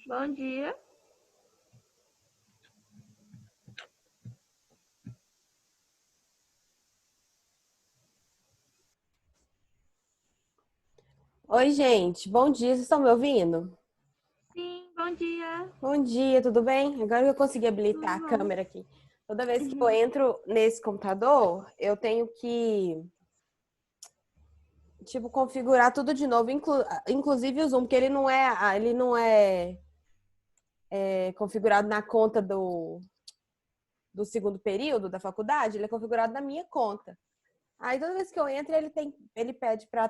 Bom dia. Oi, gente. Bom dia. Vocês estão me ouvindo? Sim, bom dia. Bom dia, tudo bem? Agora que eu consegui habilitar Tudo a bom? câmera aqui. Toda vez que eu entro nesse computador, eu tenho que, tipo, configurar tudo de novo, inclusive o Zoom, porque ele não é configurado na conta do segundo período da faculdade, ele é configurado na minha conta. Aí toda vez que eu entro, ele pede para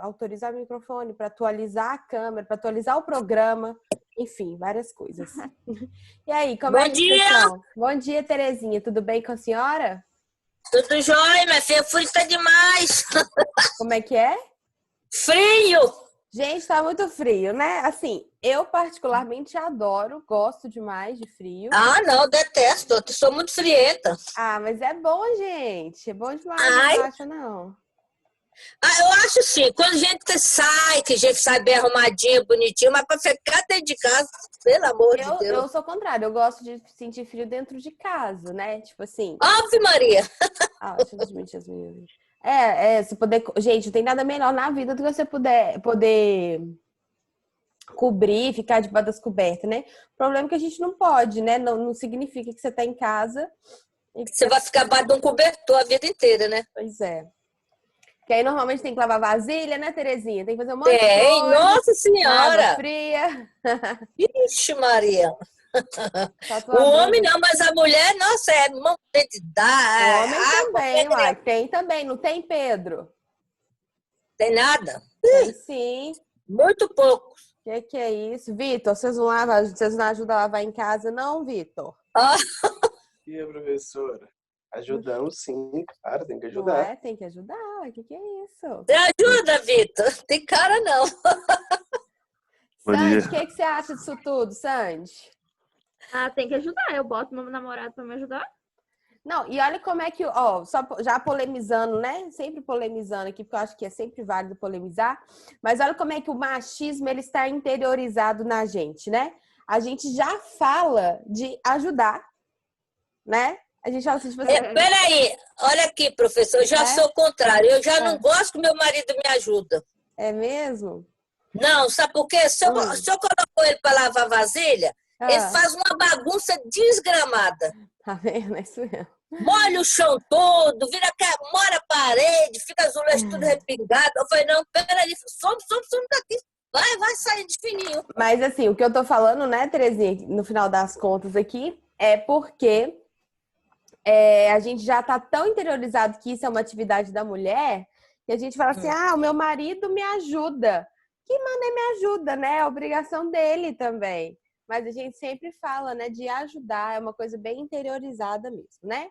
autorizar o microfone, para atualizar a câmera, para atualizar o programa, enfim, várias coisas. E aí, como é Bom que vocês dia, estão? Bom dia, Terezinha. Tudo bem com a senhora? tudo jóia, minha filha? Frio tá demais. Como é que é? Frio! Gente, tá muito frio, né? Assim, eu particularmente adoro, gosto demais de frio. Ah, não, detesto, eu sou muito frienta. Ah, mas é bom, gente. É bom demais, você Ai, não acha, não? eu acho assim, quando a gente sai, que a gente sai bem arrumadinho, bonitinho, mas pra ficar dentro de casa, pelo amor de Eu Deus. sou o contrário, eu gosto de sentir frio dentro de casa, né? Tipo assim, Ave Maria! ah, deixa eu desmentir as meninas. Se poder. Gente, não tem nada melhor na vida do que você poder cobrir, ficar debaixo das cobertas, né? O problema é que a gente não pode, né? Não significa que você tá em casa e que Você você. vai ficar abaixo de um cobertor a vida inteira, né? Pois é. Que aí normalmente tem que lavar vasilha, né, Terezinha? Tem que fazer um monte de Tem, coisa nossa na água senhora! fria. Ixi, Maria! Só O tomar banho. homem não, mas a mulher, nossa, é mão de O dar, homem água, também, uai. Tem também, não tem, Pedro? tem nada. Tem sim. Muito pouco. Que é isso? Vitor, vocês não ajudam a lavar em casa, não, Vitor? Ah, E professora? Ajudamos sim, claro, tem que Não ajudar. é? Tem que ajudar. O que é isso? você ajuda, Vitor? Tem cara não. Bom dia. Sandy, o que você acha disso tudo, Sandy? Ah, tem que ajudar. Eu boto meu namorado pra me ajudar. Não, e olha como é que, ó, só já polemizando, né? Sempre polemizando aqui, porque eu acho que é sempre válido polemizar. Mas olha como é que o machismo ele está interiorizado na gente, né? A gente já fala de ajudar, né? A gente fala assim, tipo assim, Peraí, olha aqui, professor, eu já sou o contrário. Eu já não é, gosto que meu marido me ajuda. é mesmo? Não, sabe por quê? Se eu, Hum, se eu coloco ele para lavar vasilha, ele ah, faz uma bagunça desgramada. tá vendo? É isso mesmo. Molha o chão todo, mora a parede, fica azulejo tudo repingado. Eu falei, não, peraí, some daqui. Vai sair de fininho. Mas assim, o que eu tô falando, né, Terezinha, no final das contas aqui, é porque a gente já tá tão interiorizado que isso é uma atividade da mulher, que a gente fala assim, ah, o meu marido me ajuda. Que mané me ajuda, né? É obrigação dele também. Mas a gente sempre fala, né, de ajudar, é uma coisa bem interiorizada mesmo, né?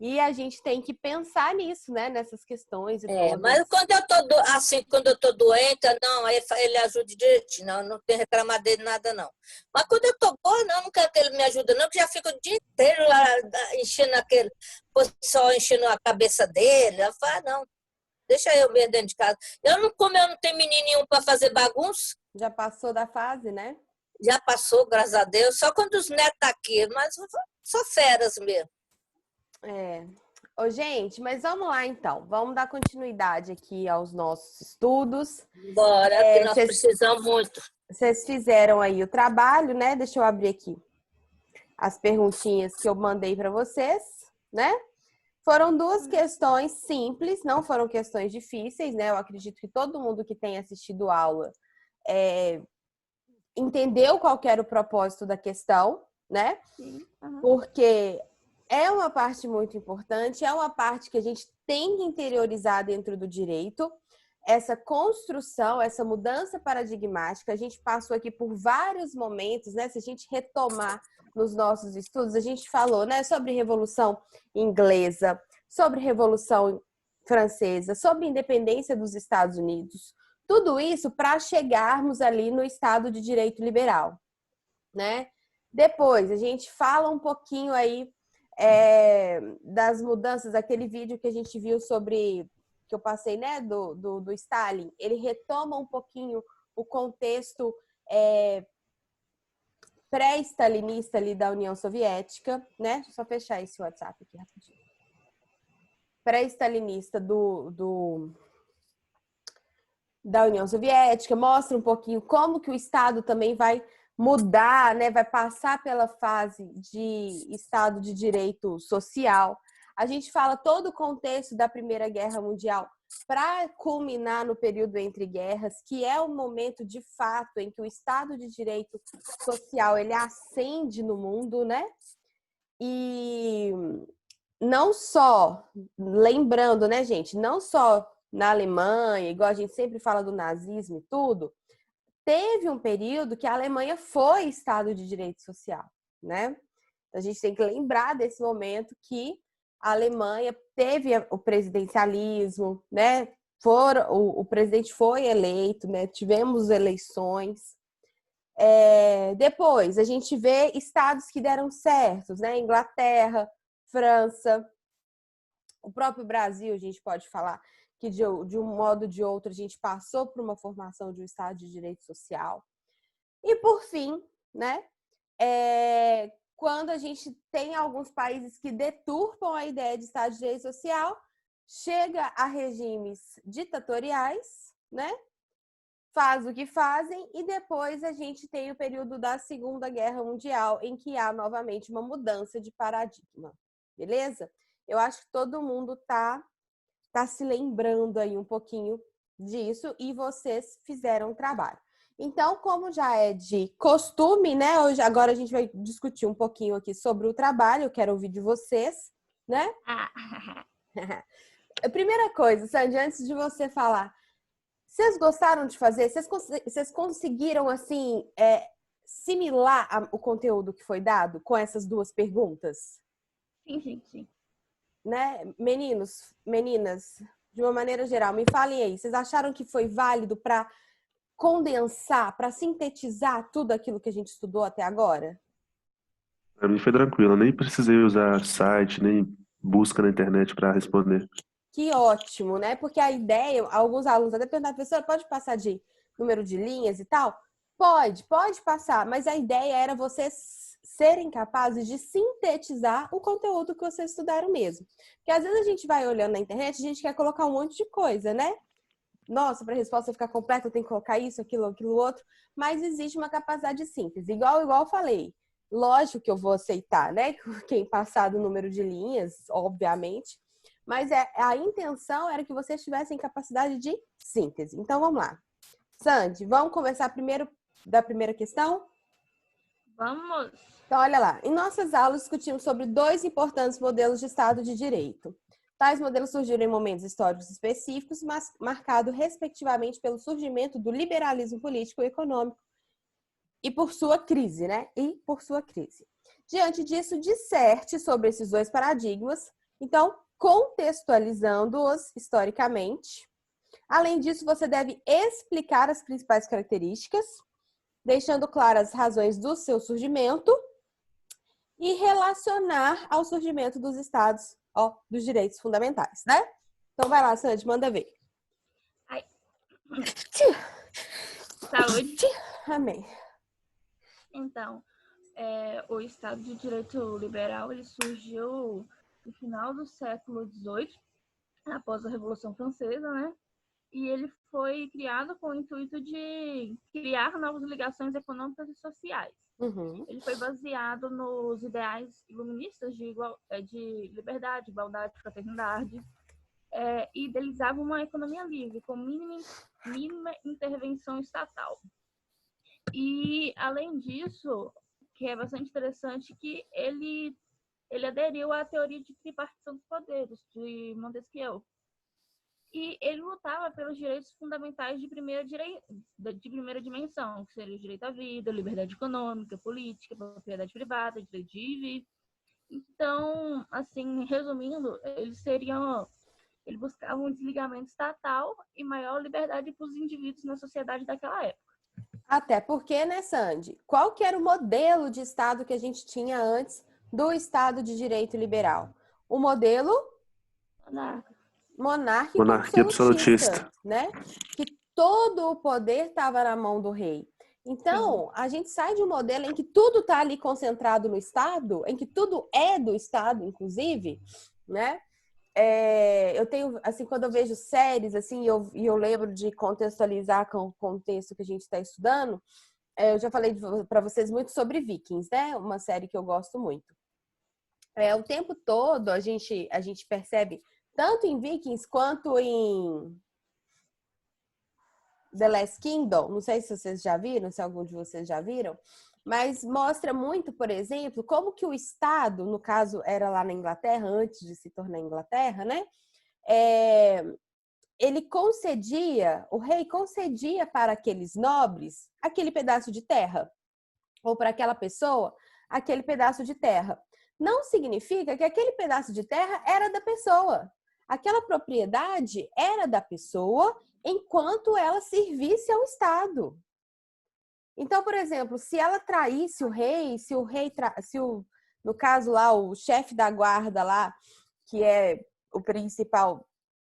E a gente tem que pensar nisso, né? Nessas questões e Mas todas. quando eu tô assim, quando eu tô doente, não, aí ele ajuda direitinho, não tem reclamar dele nada, não. Mas quando eu tô boa, não quero que ele me ajude, não, que já fica o dia inteiro lá enchendo aquele, pessoal enchendo a cabeça dele. Eu falo, não, deixa eu mesmo dentro de casa. Como eu não tenho menininho para fazer bagunça, Já passou da fase, né? já passou, graças a Deus, só quando os netos tá aqui, mas só feras mesmo. É. Ô, gente, mas vamos lá então. Vamos dar continuidade aqui aos nossos estudos. Bora, que nós precisamos muito. Vocês fizeram aí o trabalho, né? Deixa eu abrir aqui as perguntinhas que eu mandei para vocês, né? Foram duas questões simples, não foram questões difíceis, né? Eu acredito que todo mundo que tem assistido aula entendeu qual que era o propósito da questão, né? Sim. Uhum. Porque é uma parte muito importante, é uma parte que a gente tem que interiorizar dentro do direito. Essa construção, essa mudança paradigmática, a gente passou aqui por vários momentos, né? Se a gente retomar nos nossos estudos, a gente falou, né, sobre Revolução Inglesa, sobre Revolução Francesa, sobre a independência dos Estados Unidos. Tudo isso para chegarmos ali no Estado de Direito Liberal, né? Depois, a gente fala um pouquinho aí das mudanças, aquele vídeo que a gente viu sobre, que eu passei, né, do Stalin, ele retoma um pouquinho o contexto pré-stalinista ali da União Soviética, né? Deixa eu só fechar esse WhatsApp aqui rapidinho. Pré-stalinista da União Soviética, mostra um pouquinho como que o Estado também vai mudar, né? Vai passar pela fase de Estado de Direito Social. A gente fala todo o contexto da Primeira Guerra Mundial para culminar no período entre guerras, que é o momento de fato em que o Estado de Direito Social ele ascende no mundo, né? E não só, lembrando, né, gente, não só na Alemanha, igual a gente sempre fala do nazismo e tudo, teve um período que a Alemanha foi Estado de Direito Social, né? A gente tem que lembrar desse momento que a Alemanha teve o presidencialismo, né? O presidente foi eleito, né? Tivemos eleições. Depois, a gente vê estados que deram certos, né? Inglaterra, França, o próprio Brasil, a gente pode falar que de um modo ou de outro a gente passou por uma formação de um Estado de Direito Social. E por fim, né? Quando a gente tem alguns países que deturpam a ideia de Estado de Direito Social, chega a regimes ditatoriais, né? Faz o que fazem e depois a gente tem o período da Segunda Guerra Mundial, em que há novamente uma mudança de paradigma, beleza? Eu acho que todo mundo tá se lembrando aí um pouquinho disso e vocês fizeram o trabalho. Então, como já é de costume, né? Agora a gente vai discutir um pouquinho aqui sobre o trabalho, eu quero ouvir de vocês, né? A primeira coisa, Sandy, antes de você falar, vocês gostaram de fazer? Vocês conseguiram, assim, similar o conteúdo que foi dado com essas duas perguntas? Sim. Né? Meninos, meninas, de uma maneira geral, me falem aí. Vocês acharam que foi válido para condensar, para sintetizar tudo aquilo que a gente estudou até agora? Para mim foi tranquilo, eu nem precisei usar site, nem busca na internet para responder. Que ótimo, né? Porque a ideia, alguns alunos até perguntaram, professora, pode passar de número de linhas e tal? Pode passar, mas a ideia era vocês serem capazes de sintetizar o conteúdo que vocês estudaram mesmo. Porque às vezes a gente vai olhando na internet, a gente quer colocar um monte de coisa, né? Nossa, para a resposta ficar completa, eu tenho que colocar isso, aquilo outro. Mas existe uma capacidade de síntese. Igual eu falei. Lógico que eu vou aceitar, né? Quem passar do número de linhas, obviamente. Mas a intenção era que vocês tivessem capacidade de síntese. Então, vamos lá. Sandy, vamos conversar primeiro da primeira questão? Vamos. Então, olha lá. Em nossas aulas, discutimos sobre 2 importantes modelos de Estado de Direito. Tais modelos surgiram em momentos históricos específicos, mas marcados, respectivamente, pelo surgimento do liberalismo político e econômico e por sua crise, né? Diante disso, disserte sobre esses 2 paradigmas. Então, contextualizando-os historicamente. Além disso, você deve explicar as principais características, deixando claras as razões do seu surgimento e relacionar ao surgimento dos estados, dos direitos fundamentais, né? Então, vai lá, Sandy, manda ver. Ai. Saúde. Amém. Então, o Estado de Direito Liberal ele surgiu no final do século XVIII, após a Revolução Francesa, né? E ele foi criado com o intuito de criar novas ligações econômicas e sociais. Uhum. Ele foi baseado nos ideais iluministas de liberdade, igualdade, fraternidade, e idealizava uma economia livre, com mínima intervenção estatal. E, além disso, que é bastante interessante, que ele aderiu à teoria de tripartição dos poderes, de Montesquieu. E ele lutava pelos direitos fundamentais de primeira dimensão, que seria o direito à vida, liberdade econômica, política, propriedade privada, direito de ir e vir. Então, assim, resumindo, ele buscava um desligamento estatal e maior liberdade para os indivíduos na sociedade daquela época. Até porque, né, Sandy? Qual que era o modelo de Estado que a gente tinha antes do Estado de Direito Liberal? O modelo monárquico Monarquia absolutista, né? Que todo o poder estava na mão do rei. Então, a gente sai de um modelo em que tudo está ali concentrado no Estado, em que tudo é do Estado, inclusive, né? Eu tenho, assim, quando eu vejo séries, assim, e eu lembro de contextualizar com o contexto que a gente está estudando, eu já falei para vocês muito sobre Vikings, né? Uma série que eu gosto muito. O tempo todo a gente percebe, tanto em Vikings quanto em The Last Kingdom, não sei se vocês já viram, se algum de vocês já viram, mas mostra muito, por exemplo, como que o Estado, no caso era lá na Inglaterra, antes de se tornar Inglaterra, né? O rei concedia para aqueles nobres aquele pedaço de terra, ou para aquela pessoa, aquele pedaço de terra. Não significa que aquele pedaço de terra era da pessoa. Aquela propriedade era da pessoa enquanto ela servisse ao Estado. Então, por exemplo, se ela traísse o rei, no caso lá, o chefe da guarda lá, que é o principal,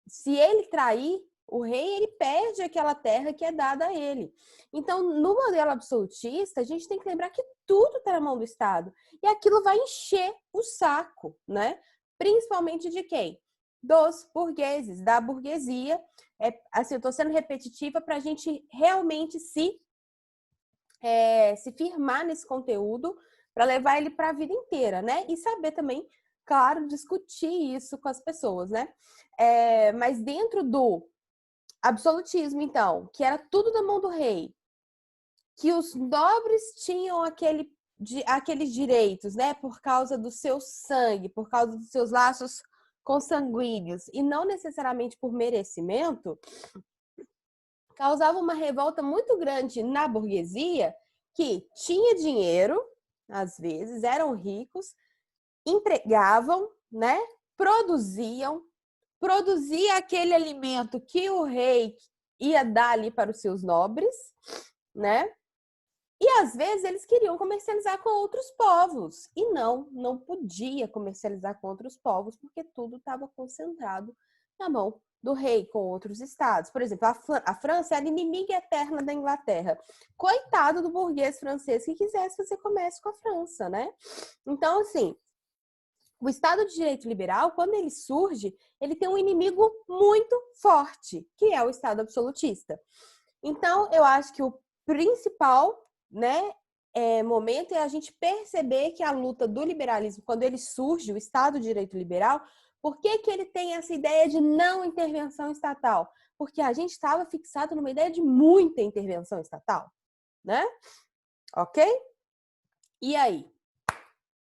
se ele trair o rei, ele perde aquela terra que é dada a ele. Então, no modelo absolutista, a gente tem que lembrar que tudo está na mão do Estado. E aquilo vai encher o saco, né? Principalmente de quem? Dos burgueses, da burguesia. Assim, eu estou sendo repetitiva para a gente realmente se firmar nesse conteúdo, para levar ele para a vida inteira, né? E saber também, claro, discutir isso com as pessoas, né? Mas dentro do absolutismo, então, que era tudo na mão do rei, que os nobres tinham aqueles direitos, né? Por causa do seu sangue, por causa dos seus laços consanguíneos, e não necessariamente por merecimento, causava uma revolta muito grande na burguesia, que tinha dinheiro, às vezes, eram ricos, empregavam, né? Produzia aquele alimento que o rei ia dar ali para os seus nobres, né? E às vezes eles queriam comercializar com outros povos. E não podia comercializar com outros povos, porque tudo estava concentrado na mão do rei com outros estados. Por exemplo, a França era inimiga eterna da Inglaterra. Coitado do burguês francês que quisesse fazer comércio com a França, né? Então, assim, o Estado de Direito Liberal, quando ele surge, ele tem um inimigo muito forte, que é o Estado absolutista. Então, eu acho que o principal, né, momento é a gente perceber que a luta do liberalismo, quando ele surge, o Estado de Direito Liberal, por que que ele tem essa ideia de não intervenção estatal? Porque a gente estava fixado numa ideia de muita intervenção estatal, né? Ok? E aí?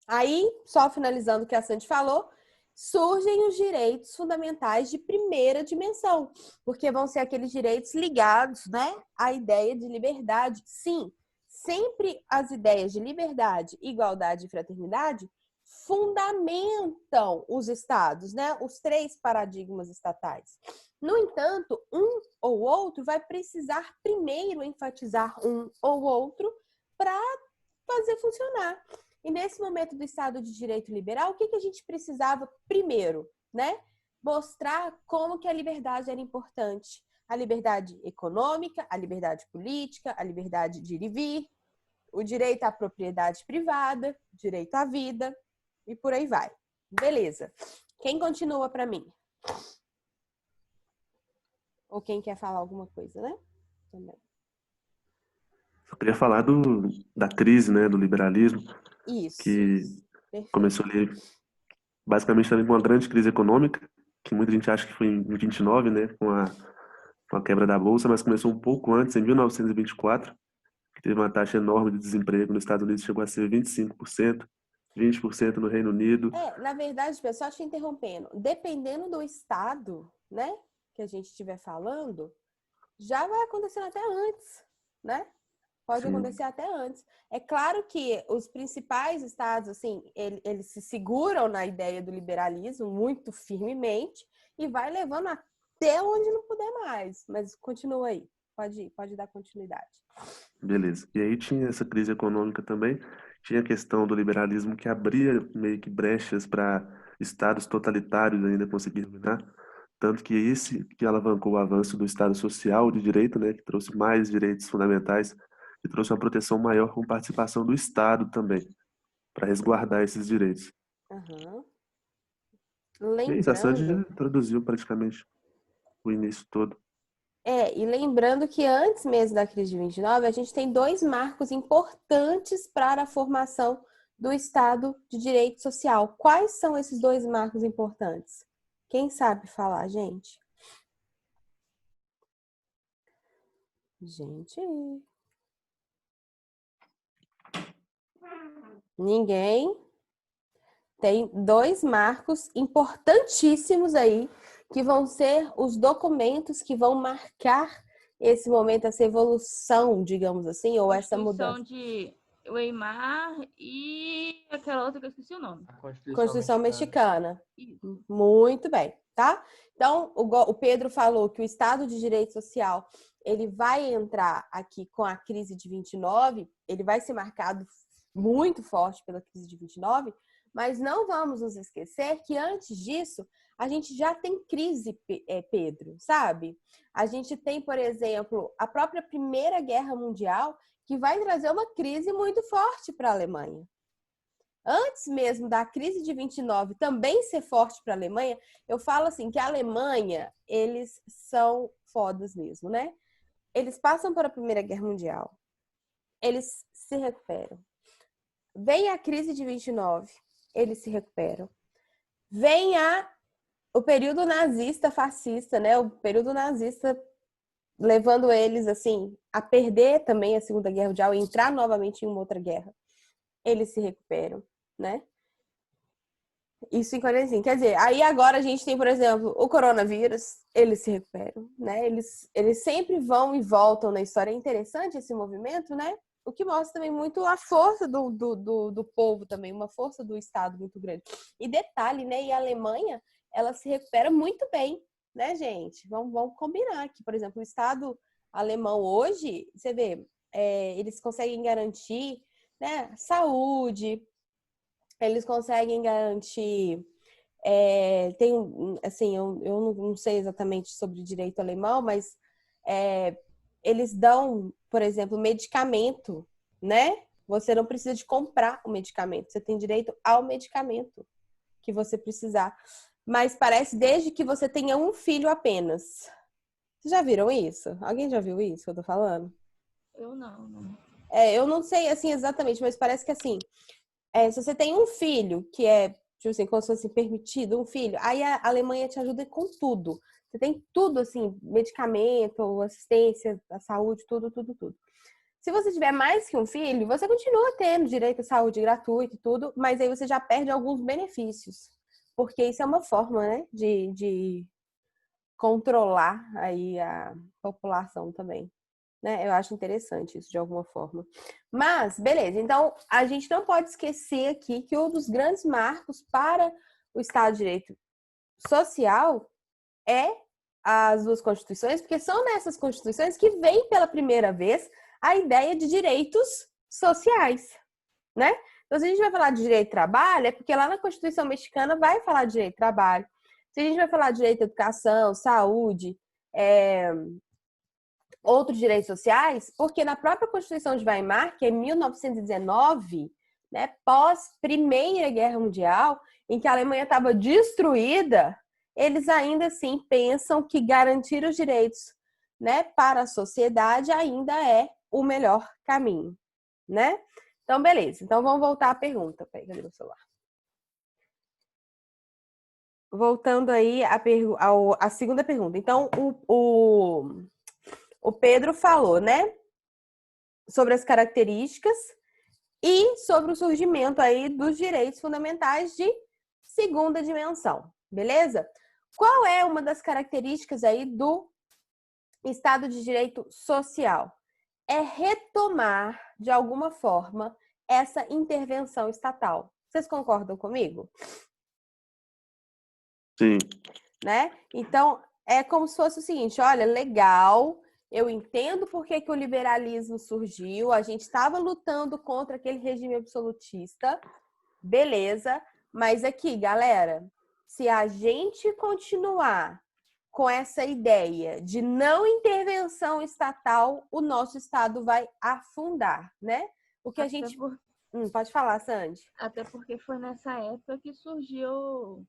Aí, só finalizando o que a Sandy falou, surgem os direitos fundamentais de primeira dimensão, porque vão ser aqueles direitos ligados, né, à ideia de liberdade. Sim, sempre as ideias de liberdade, igualdade e fraternidade fundamentam os estados, né, os 3 paradigmas estatais. No entanto, um ou outro vai precisar primeiro enfatizar um ou outro para fazer funcionar. E nesse momento do Estado de Direito Liberal, o que a gente precisava primeiro, né? Mostrar como que a liberdade era importante. A liberdade econômica, a liberdade política, a liberdade de ir e vir, o direito à propriedade privada, direito à vida e por aí vai. Beleza. Quem continua para mim? Ou quem quer falar alguma coisa, né? Também. Eu queria falar da crise, né, do liberalismo, Isso. que Perfeito. começou ali basicamente também com uma grande crise econômica, que muita gente acha que foi em 29, né, com a quebra da Bolsa, mas começou um pouco antes, em 1924, que teve uma taxa enorme de desemprego nos Estados Unidos, chegou a ser 25%, 20% no Reino Unido. Na verdade, pessoal, te interrompendo, dependendo do estado, né, que a gente estiver falando, já vai acontecendo até antes, né? Pode Sim. acontecer até antes. É claro que os principais estados, assim, eles se seguram na ideia do liberalismo muito firmemente e vai levando até onde não puder mais. Mas continua aí, pode dar continuidade. Beleza. E aí tinha essa crise econômica também, tinha a questão do liberalismo que abria meio que brechas para estados totalitários ainda conseguir dominar, tanto que esse que alavancou o avanço do Estado Social de Direito, né, que trouxe mais direitos fundamentais, e trouxe uma proteção maior com participação do Estado também, para resguardar esses direitos. Aham. E é isso, a Sandy Lembrando, introduziu praticamente o início todo. e lembrando que antes mesmo da crise de 29, a gente tem dois marcos importantes para a formação do Estado de Direito Social. Quais são esses dois marcos importantes? Quem sabe falar, gente? Gente. Ninguém. Tem dois marcos importantíssimos aí, que vão ser os documentos que vão marcar esse momento, essa evolução, digamos assim, ou essa mudança. Constituição de Weimar e aquela outra que eu esqueci o nome. A Constituição Constituição Mexicana. Mexicana. Muito bem, tá? Então, o Pedro falou que o Estado de Direito Social, ele vai entrar aqui com a crise de 29, ele vai ser marcado muito forte pela crise de 29, mas não vamos nos esquecer que antes disso, a gente já tem crise, Pedro, sabe? A gente tem, por exemplo, a própria Primeira Guerra Mundial, que vai trazer uma crise muito forte para a Alemanha. Antes mesmo da crise de 29 também ser forte para a Alemanha, eu falo assim que a Alemanha, eles são fodas mesmo, né? Eles passam por a Primeira Guerra Mundial, eles se recuperam. Vem a crise de 29, eles se recuperam. Vem o período nazista, fascista, né? O período nazista levando eles, assim, a perder também a Segunda Guerra Mundial e entrar novamente em uma outra guerra. Eles se recuperam, né? Isso em 45. Quer dizer, aí agora a gente tem, por exemplo, o coronavírus, eles se recuperam, né? Eles sempre vão e voltam na história. É interessante esse movimento, né? O que mostra também muito a força do povo também, uma força do Estado muito grande. E detalhe, né? E a Alemanha, ela se recupera muito bem, né, gente? Vamos combinar que, por exemplo, o Estado alemão hoje, você vê, eles conseguem garantir, né, saúde, eles conseguem garantir... tem, assim, eu não sei exatamente sobre direito alemão, mas eles dão, por exemplo, medicamento, né? Você não precisa de comprar o medicamento, você tem direito ao medicamento que você precisar. Mas parece desde que você tenha um filho apenas. Vocês já viram isso? Alguém já viu isso que eu tô falando? Eu não. Eu não sei, assim, exatamente, mas parece que, assim, se você tem um filho que tipo assim, como se fosse permitido, um filho, aí a Alemanha te ajuda com tudo. Você tem tudo, assim, medicamento, assistência à saúde, tudo. Se você tiver mais que um filho, você continua tendo direito à saúde gratuita e tudo, mas aí você já perde alguns benefícios. Porque isso é uma forma, né, de controlar aí a população também. Né? Eu acho interessante isso de alguma forma. Mas, beleza. Então, a gente não pode esquecer aqui que um dos grandes marcos para o Estado de Direito Social é as duas constituições, porque são nessas constituições que vem pela primeira vez a ideia de direitos sociais, né? Então, se a gente vai falar de direito de trabalho, é porque lá na Constituição Mexicana vai falar de direito de trabalho. Se a gente vai falar de direito à educação, saúde, outros direitos sociais, porque na própria Constituição de Weimar, que é 1919, né, pós Primeira Guerra Mundial, em que a Alemanha estava destruída, eles ainda assim pensam que garantir os direitos, né, para a sociedade ainda é o melhor caminho, né? Então, beleza. Então, vamos voltar à pergunta. Peraí, cadê meu celular? Voltando aí à segunda pergunta. Então, o Pedro falou, né, sobre as características e sobre o surgimento aí dos direitos fundamentais de segunda dimensão, beleza? Qual é uma das características aí do Estado de Direito Social? É retomar, de alguma forma, essa intervenção estatal. Vocês concordam comigo? Sim. Né? Então, é como se fosse o seguinte, olha, legal, eu entendo por que o liberalismo surgiu, a gente estava lutando contra aquele regime absolutista, beleza, mas aqui, galera, se a gente continuar com essa ideia de não intervenção estatal, o nosso Estado vai afundar, né? O que a gente... Pode falar, Sandy. Até porque foi nessa época que surgiu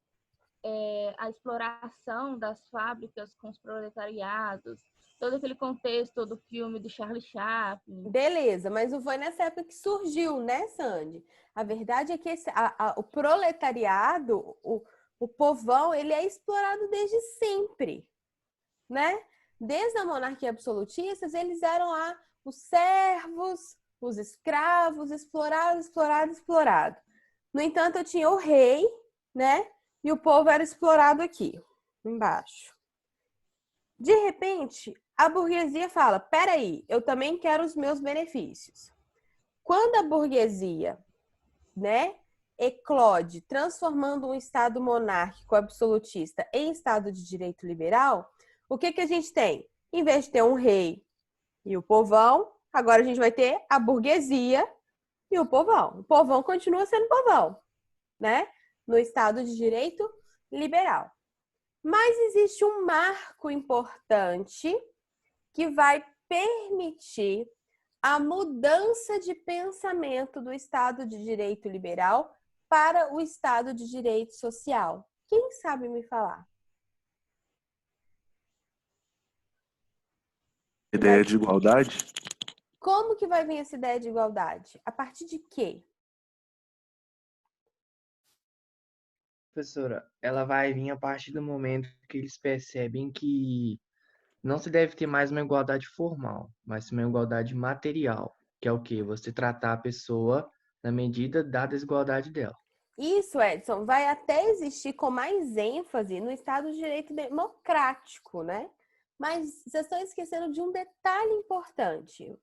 a exploração das fábricas com os proletariados, todo aquele contexto do filme do Charlie Chaplin. Beleza, mas não foi nessa época que surgiu, né, Sandy? A verdade é que o proletariado, o povão, ele é explorado desde sempre, né? Desde a monarquia absolutista, eles eram lá os servos, os escravos, explorado. No entanto, eu tinha o rei, né? E o povo era explorado aqui, embaixo. De repente, a burguesia fala, peraí, eu também quero os meus benefícios. Quando a burguesia, né, eclode, transformando um Estado monárquico absolutista em Estado de direito liberal, o que a gente tem? Em vez de ter um rei e o povão, agora a gente vai ter a burguesia e o povão. O povão continua sendo povão, né? No Estado de direito liberal. Mas existe um marco importante que vai permitir a mudança de pensamento do Estado de direito liberal para o Estado de direito social. Quem sabe me falar? Ideia de igualdade? Como que vai vir essa ideia de igualdade? A partir de quê? Professora, ela vai vir a partir do momento que eles percebem que não se deve ter mais uma igualdade formal, mas uma igualdade material, que é o quê? Você tratar a pessoa na medida da desigualdade dela. Isso, Edson, vai até existir com mais ênfase no Estado de Direito democrático, né? Mas vocês estão esquecendo de um detalhe importante.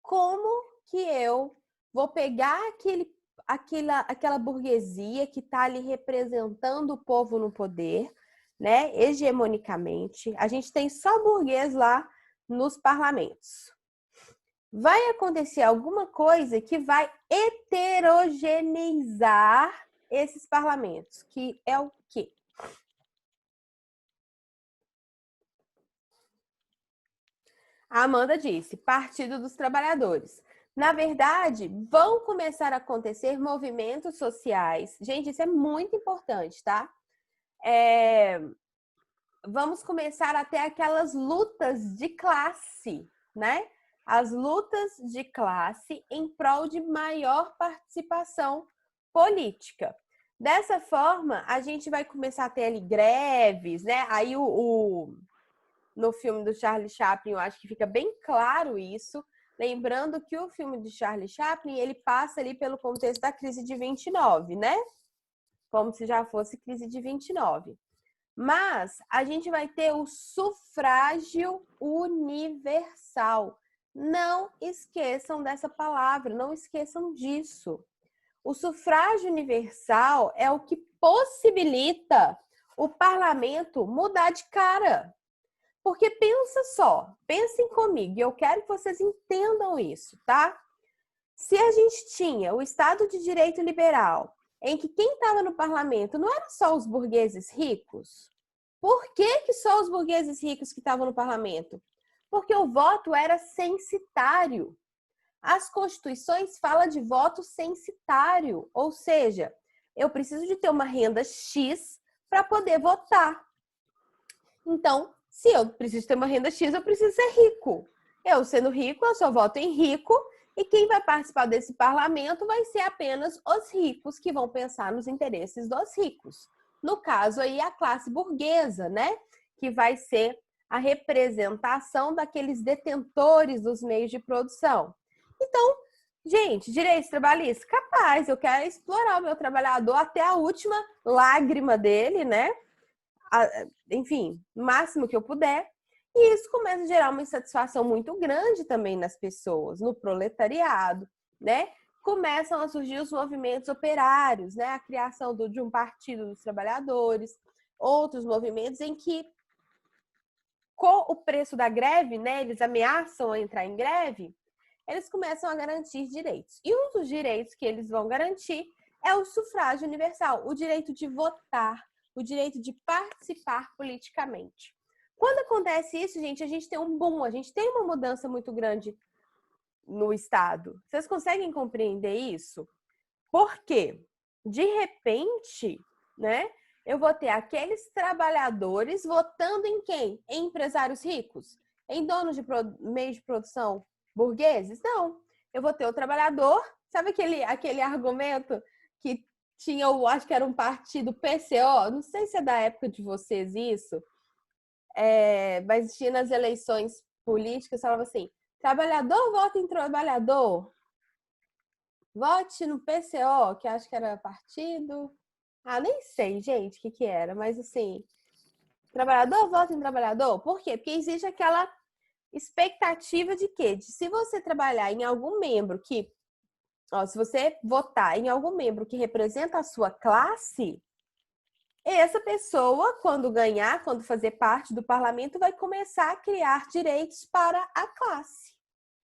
Como que eu vou pegar aquela burguesia que está ali representando o povo no poder, né, hegemonicamente? A gente tem só burguês lá nos parlamentos. Vai acontecer alguma coisa que vai heterogeneizar esses parlamentos, que é o quê? A Amanda disse, Partido dos Trabalhadores. Na verdade, vão começar a acontecer movimentos sociais. Gente, isso é muito importante, tá? Vamos começar a ter aquelas lutas de classe, né? As lutas de classe em prol de maior participação política. Dessa forma, a gente vai começar a ter ali greves, né? Aí no filme do Charlie Chaplin, eu acho que fica bem claro isso. Lembrando que o filme de Charlie Chaplin, ele passa ali pelo contexto da crise de 29, né? Como se já fosse crise de 29. Mas a gente vai ter o sufrágio universal. Não esqueçam dessa palavra, não esqueçam disso. O sufrágio universal é o que possibilita o parlamento mudar de cara. Porque pensa só, pensem comigo, e eu quero que vocês entendam isso, tá? Se a gente tinha o Estado de Direito Liberal, em que quem estava no parlamento não eram só os burgueses ricos, por que só os burgueses ricos que estavam no parlamento? Porque o voto era censitário. As constituições falam de voto censitário, ou seja, eu preciso de ter uma renda X para poder votar. Então, se eu preciso ter uma renda X, eu preciso ser rico. Eu, sendo rico, eu só voto em rico e quem vai participar desse parlamento vai ser apenas os ricos que vão pensar nos interesses dos ricos. No caso aí, a classe burguesa, né? Que vai ser a representação daqueles detentores dos meios de produção. Então, gente, direitos trabalhistas, capaz, eu quero explorar o meu trabalhador até a última lágrima dele, né? Enfim, o máximo que eu puder. E isso começa a gerar uma insatisfação muito grande também nas pessoas, no proletariado, né? Começam a surgir os movimentos operários, né? A criação de um partido dos trabalhadores, outros movimentos em que, com o preço da greve, né? Eles ameaçam a entrar em greve, eles começam a garantir direitos. E um dos direitos que eles vão garantir é o sufrágio universal, o direito de votar, o direito de participar politicamente. Quando acontece isso, gente, a gente tem um boom, a gente tem uma mudança muito grande no Estado. Vocês conseguem compreender isso? Por quê? De repente, né, eu vou ter aqueles trabalhadores votando em quem? Em empresários ricos? Em donos de meios de produção burgueses? Não. Eu vou ter o trabalhador, sabe aquele argumento que tinha, acho que era um partido PCO, não sei se é da época de vocês isso, mas tinha nas eleições políticas, falava assim, trabalhador vota em trabalhador, vote no PCO, que acho que era partido... nem sei, gente, o que era, mas assim, trabalhador vota em trabalhador. Por quê? Porque existe aquela expectativa de quê? De se você trabalhar em algum membro que... se você votar em algum membro que representa a sua classe, essa pessoa, quando ganhar, quando fazer parte do parlamento, vai começar a criar direitos para a classe.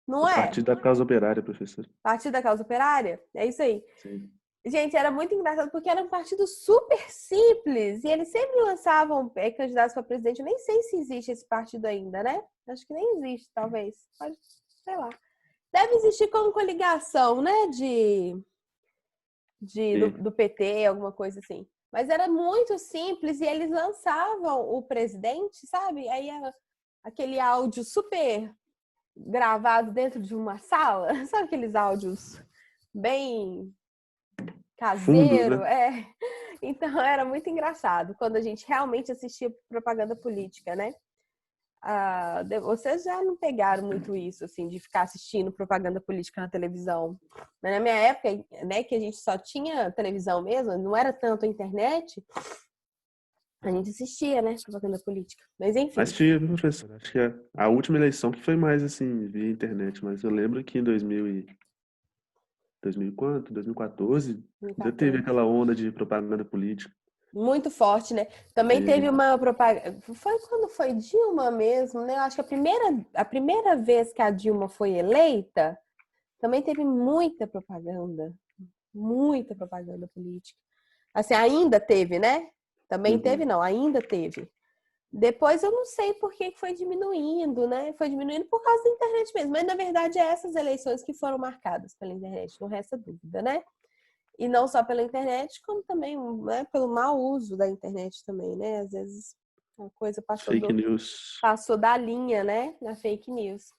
Não A é? partir da causa operária, professor. Partido da causa operária? É isso aí. Sim. Gente, era muito engraçado porque era um partido super simples e eles sempre lançavam candidatos para presidente. Eu nem sei se existe esse partido ainda, né? Acho que nem existe, talvez. Pode, sei lá. Deve existir como coligação, né? Do PT, alguma coisa assim. Mas era muito simples e eles lançavam o presidente, sabe? Aí aquele áudio super gravado dentro de uma sala. Sabe aqueles áudios bem caseiro? Fundos, né? Então era muito engraçado quando a gente realmente assistia propaganda política, né? Vocês já não pegaram muito isso, assim, de ficar assistindo propaganda política na televisão. Mas na minha época, né, que a gente só tinha televisão mesmo, não era tanto a internet, a gente assistia, né, propaganda política. Mas enfim. Mas tinha, professor. Acho que a última eleição que foi mais assim, via internet, mas eu lembro que em 2000 e quanto? 2014, ainda teve aquela onda de propaganda política. Muito forte, né? Também teve uma propaganda. Foi quando foi Dilma mesmo, né? Eu acho que a primeira vez que a Dilma foi eleita, também teve muita propaganda política. Assim, ainda teve, né? Também teve, não, ainda teve. Depois eu não sei por que foi diminuindo, né? Foi diminuindo por causa da internet mesmo. Mas, na verdade, é essas eleições que foram marcadas pela internet, não resta dúvida, né? E não só pela internet, como também, né, pelo mau uso da internet também, né? Às vezes a coisa Fake news. passou da linha, né? Na fake news.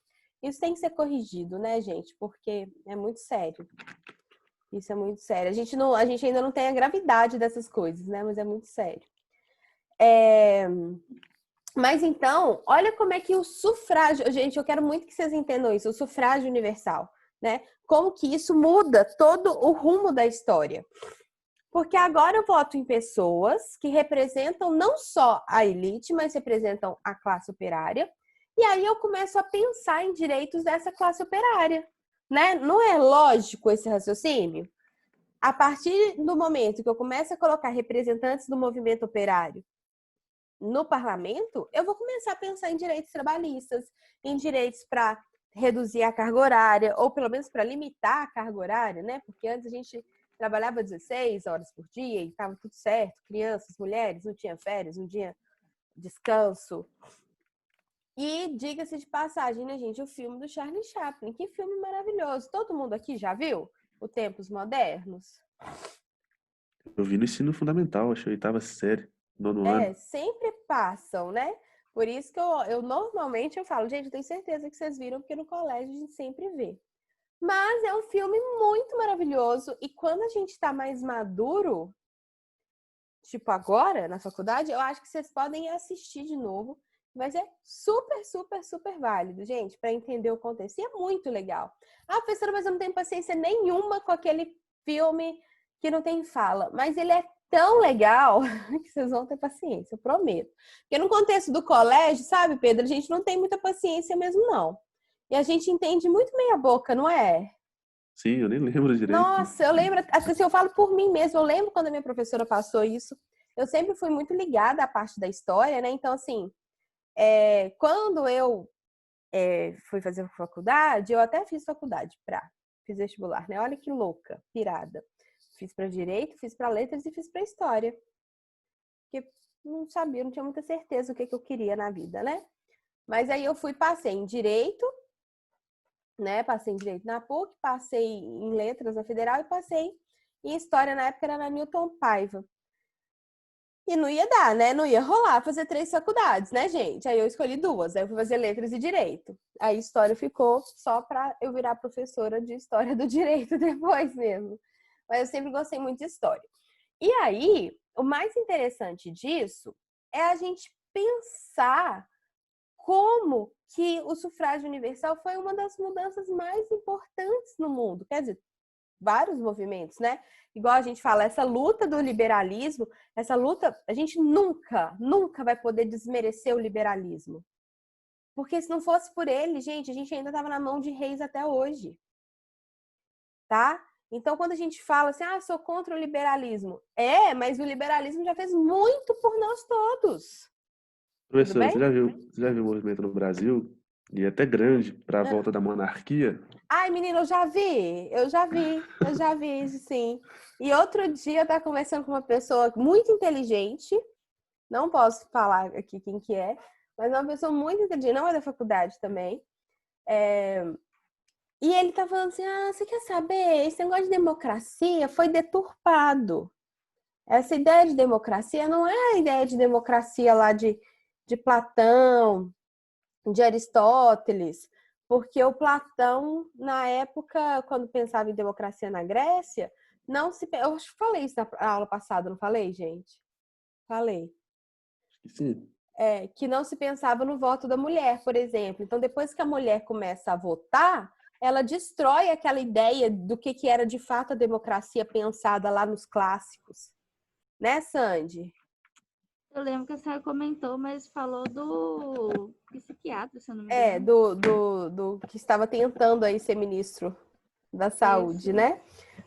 Isso tem que ser corrigido, né, gente? Porque é muito sério. Isso é muito sério. A gente ainda não tem a gravidade dessas coisas, né? Mas é muito sério. Mas então, olha como é que o sufrágio... Gente, eu quero muito que vocês entendam isso. O sufrágio universal, né? Como que isso muda todo o rumo da história. Porque agora eu voto em pessoas que representam não só a elite, mas representam a classe operária. E aí eu começo a pensar em direitos dessa classe operária, né? Não é lógico esse raciocínio? A partir do momento que eu começo a colocar representantes do movimento operário no parlamento, eu vou começar a pensar em direitos trabalhistas, em direitos para reduzir a carga horária, ou pelo menos para limitar a carga horária, né? Porque antes a gente trabalhava 16 horas por dia e estava tudo certo, crianças, mulheres, não tinha férias, não tinha descanso. E diga-se de passagem, né, gente, o filme do Charlie Chaplin, que filme maravilhoso. Todo mundo aqui já viu o Tempos Modernos? Eu vi no ensino fundamental, acho que oitava série, nono ano. Sempre passam, né? Por isso que eu normalmente eu falo, gente, eu tenho certeza que vocês viram, porque no colégio a gente sempre vê. Mas é um filme muito maravilhoso e quando a gente tá mais maduro, tipo agora, na faculdade, eu acho que vocês podem assistir de novo. Vai ser super, super, super válido, gente, para entender o contexto. E é muito legal. Professora, mas eu não tenho paciência nenhuma com aquele filme que não tem fala. Mas ele é tão legal que vocês vão ter paciência, eu prometo. Porque no contexto do colégio, sabe, Pedro, a gente não tem muita paciência mesmo, não. E a gente entende muito meia boca, não é? Sim, eu nem lembro direito. Nossa, eu lembro, assim, eu falo por mim mesmo, eu lembro quando a minha professora passou isso. Eu sempre fui muito ligada à parte da história, né? Então, assim, quando eu fui fazer faculdade, eu até fiz faculdade fiz vestibular, né? Olha que louca, pirada. Fiz para direito, fiz para letras e fiz para história. Porque não sabia, não tinha muita certeza do que eu queria na vida, né? Mas aí eu passei em Direito, né? Passei em Direito na PUC, passei em Letras na Federal e passei em História, na época era na Newton Paiva. E não ia dar, né? Não ia rolar fazer 3 faculdades, né, gente? Aí eu escolhi 2. Aí eu fui fazer Letras e Direito. Aí História ficou só pra eu virar professora de História do Direito depois mesmo. Mas eu sempre gostei muito de História. E aí, o mais interessante disso é a gente pensar como que o sufrágio universal foi uma das mudanças mais importantes no mundo. Quer dizer, vários movimentos, né? Igual a gente fala, essa luta do liberalismo, essa luta, a gente nunca vai poder desmerecer o liberalismo. Porque se não fosse por ele, gente, a gente ainda estava na mão de reis até hoje. Tá? Então, quando a gente fala assim, sou contra o liberalismo. Mas o liberalismo já fez muito por nós todos. Professora, você já viu o movimento no Brasil, e é até grande, para a volta da monarquia? Ai, menina, eu já vi, sim. E outro dia eu estava conversando com uma pessoa muito inteligente, não posso falar aqui quem que é, mas é uma pessoa muito inteligente, não é da faculdade também. E ele tá falando assim, você quer saber? Esse negócio de democracia foi deturpado. Essa ideia de democracia não é a ideia de democracia lá de Platão, de Aristóteles, porque o Platão, na época, quando pensava em democracia na Grécia, não se... Eu acho que falei isso na aula passada, não falei, gente? Falei. Sim. Que não se pensava no voto da mulher, por exemplo. Então, depois que a mulher começa a votar, ela destrói aquela ideia do que era de fato a democracia pensada lá nos clássicos. Né, Sandy? Eu lembro que a senhora comentou, mas falou do psiquiatra, se eu não me engano. Do que estava tentando aí ser ministro da saúde, Isso. né?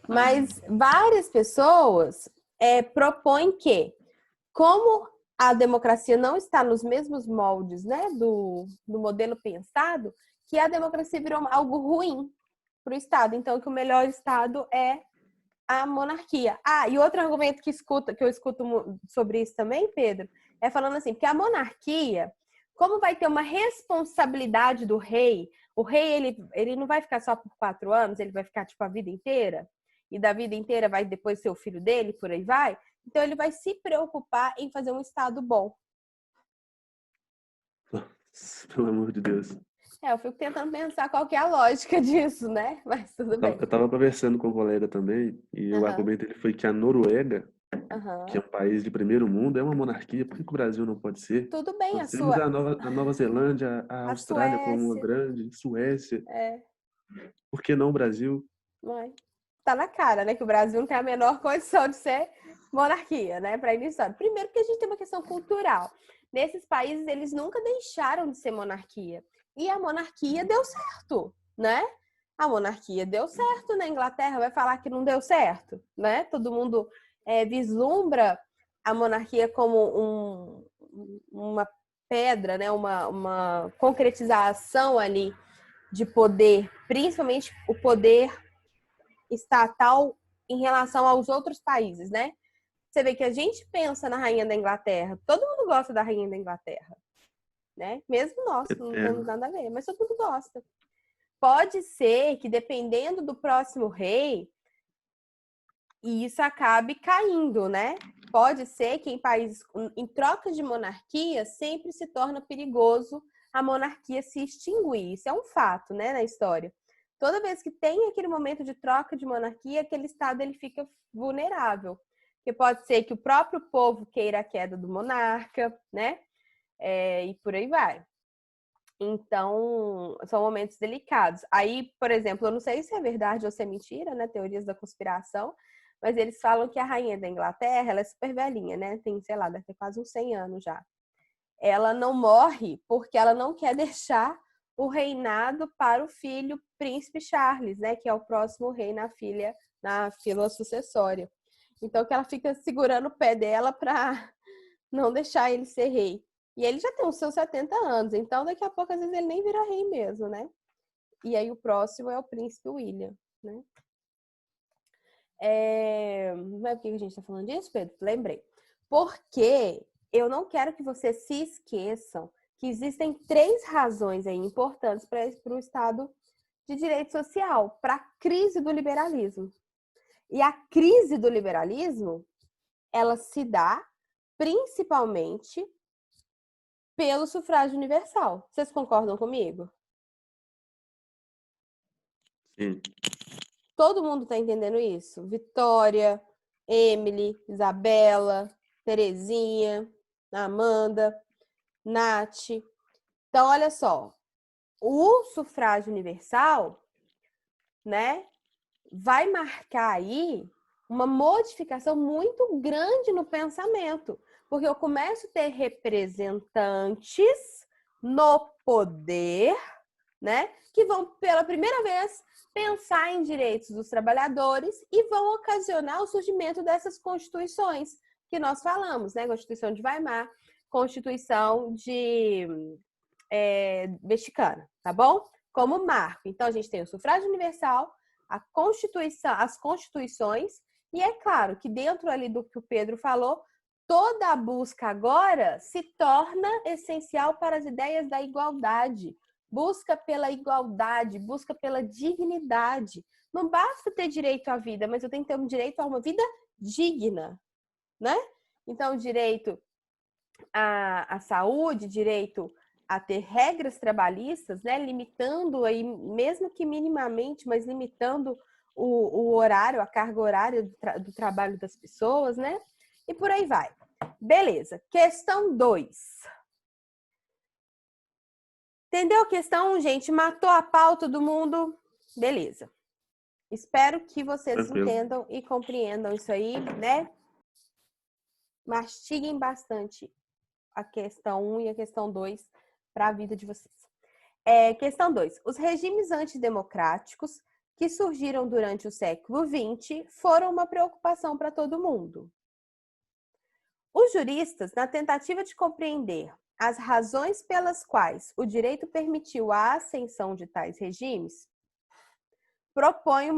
Mas várias pessoas propõem que, como a democracia não está nos mesmos moldes, né, do modelo pensado, que a democracia virou algo ruim para o Estado. Então, que o melhor Estado é a monarquia. E outro argumento que eu escuto sobre isso também, Pedro, é falando assim, porque a monarquia, como vai ter uma responsabilidade do rei, o rei, ele não vai ficar só por 4 anos, ele vai ficar, tipo, a vida inteira, e da vida inteira vai depois ser o filho dele, por aí vai, então ele vai se preocupar em fazer um Estado bom. Pelo amor de Deus. Eu fico tentando pensar qual que é a lógica disso, né? Mas tudo bem. Eu estava conversando com um colega também, e o argumento dele foi que a Noruega, que é um país de primeiro mundo, é uma monarquia. Por que o Brasil não pode ser? Tudo bem, Nós temos a Nova Zelândia, a Austrália como uma grande, Suécia. Por que não o Brasil? Tá na cara, né? Que o Brasil não tem a menor condição de ser monarquia, né? Para iniciar. Primeiro porque a gente tem uma questão cultural. Nesses países, eles nunca deixaram de ser monarquia. E a monarquia deu certo, né? A monarquia deu certo na Inglaterra. Vai falar que não deu certo, né? Todo mundo vislumbra a monarquia como uma pedra, né? Uma concretização ali de poder, principalmente o poder estatal em relação aos outros países, né? Você vê que a gente pensa na rainha da Inglaterra, todo mundo gosta da rainha da Inglaterra, né? Mesmo nós, não temos nada a ver, mas todo mundo gosta. Pode ser que, dependendo do próximo rei, isso acabe caindo, né? Pode ser que em países em troca de monarquia sempre se torna perigoso a monarquia se extinguir. Isso é um fato, né, na história. Toda vez que tem aquele momento de troca de monarquia, aquele estado ele fica vulnerável. Porque pode ser que o próprio povo queira a queda do monarca, né? E por aí vai. Então, são momentos delicados. Aí, por exemplo, eu não sei se é verdade ou se é mentira, né? Teorias da conspiração, mas eles falam que a rainha da Inglaterra, ela é super velhinha, né? Tem, sei lá, deve ter quase uns 100 anos já. Ela não morre porque ela não quer deixar o reinado para o filho príncipe Charles, né? Que é o próximo rei na fila sucessória. Então, que ela fica segurando o pé dela para não deixar ele ser rei. E ele já tem os seus 70 anos, então daqui a pouco, às vezes, ele nem vira rei mesmo, né? E aí o próximo é o príncipe William, né? Mas por que a gente tá falando disso, Pedro? Lembrei. Porque eu não quero que vocês se esqueçam que existem 3 razões aí importantes para o Estado de Direito Social, para a crise do liberalismo. E a crise do liberalismo, ela se dá principalmente pelo sufrágio universal. Vocês concordam comigo? Sim. Todo mundo está entendendo isso? Vitória, Emily, Isabela, Terezinha, Amanda, Nath. Então, olha só. O sufrágio universal, né, vai marcar aí uma modificação muito grande no pensamento, porque eu começo a ter representantes no poder, né, que vão pela primeira vez pensar em direitos dos trabalhadores e vão ocasionar o surgimento dessas constituições que nós falamos, né, Constituição de Weimar, Constituição de mexicana, tá bom? Como marco. Então, a gente tem o sufrágio universal, a Constituição, as constituições, e é claro que dentro ali do que o Pedro falou, toda a busca agora se torna essencial para as ideias da igualdade. Busca pela igualdade, busca pela dignidade. Não basta ter direito à vida, mas eu tenho que ter um direito a uma vida digna, né? Então, direito à saúde, direito a ter regras trabalhistas, né, limitando aí, mesmo que minimamente, mas limitando o horário, a carga horária do trabalho das pessoas, né? E por aí vai. Beleza. Questão 2. Entendeu a questão, gente? Matou a pau todo mundo? Beleza. Espero que vocês Tranquilo. entendam e compreendam isso aí, né? Mastiguem bastante a questão 1 e a questão 2 para a vida de vocês. Questão 2. Os regimes antidemocráticos que surgiram durante o século XX foram uma preocupação para todo mundo. Os juristas, na tentativa de compreender as razões pelas quais o direito permitiu a ascensão de tais regimes, propõem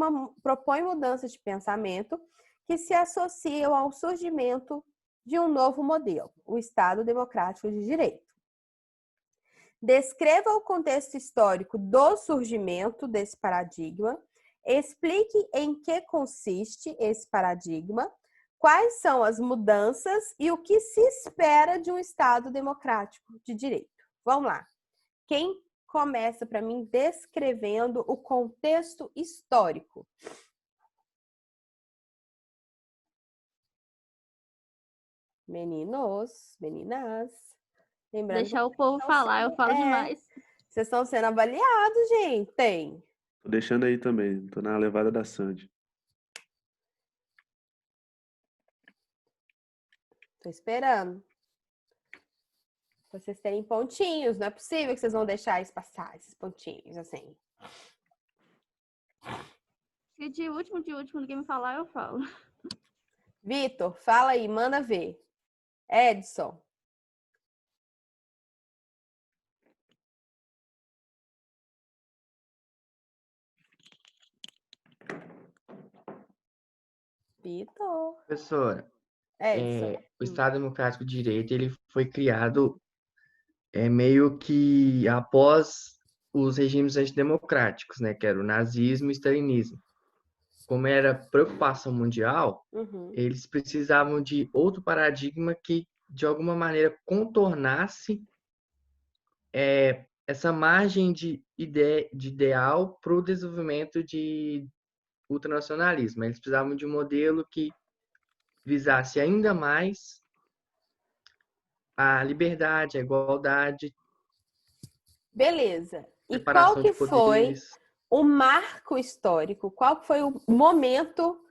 mudanças de pensamento que se associam ao surgimento de um novo modelo, o Estado Democrático de Direito. Descreva o contexto histórico do surgimento desse paradigma, explique em que consiste esse paradigma, quais são as mudanças e o que se espera de um Estado democrático de direito. Vamos lá. Quem começa para mim descrevendo o contexto histórico? Meninos, meninas. Lembrando Deixar o povo falar, eu falo demais. Vocês estão sendo avaliados, gente. Tô deixando aí também. Tô na levada da Sandy. Tô esperando. Vocês terem pontinhos. Não é possível que vocês vão deixar isso passar, esses pontinhos, assim. Se de último ninguém me falar, eu falo. Vitor, fala aí, manda ver. Edson. Vitor. Professora, Edson. o Estado Democrático de Direito ele foi criado meio que após os regimes antidemocráticos, né, que era o nazismo e o stalinismo. Como era preocupação mundial, eles precisavam de outro paradigma que, de alguma maneira, contornasse essa margem de ideal para o desenvolvimento de ultranacionalismo. Eles precisavam de um modelo que visasse ainda mais a liberdade, a igualdade. Beleza. E separação qual que de foi poderes. o marco histórico? Qual que foi o momento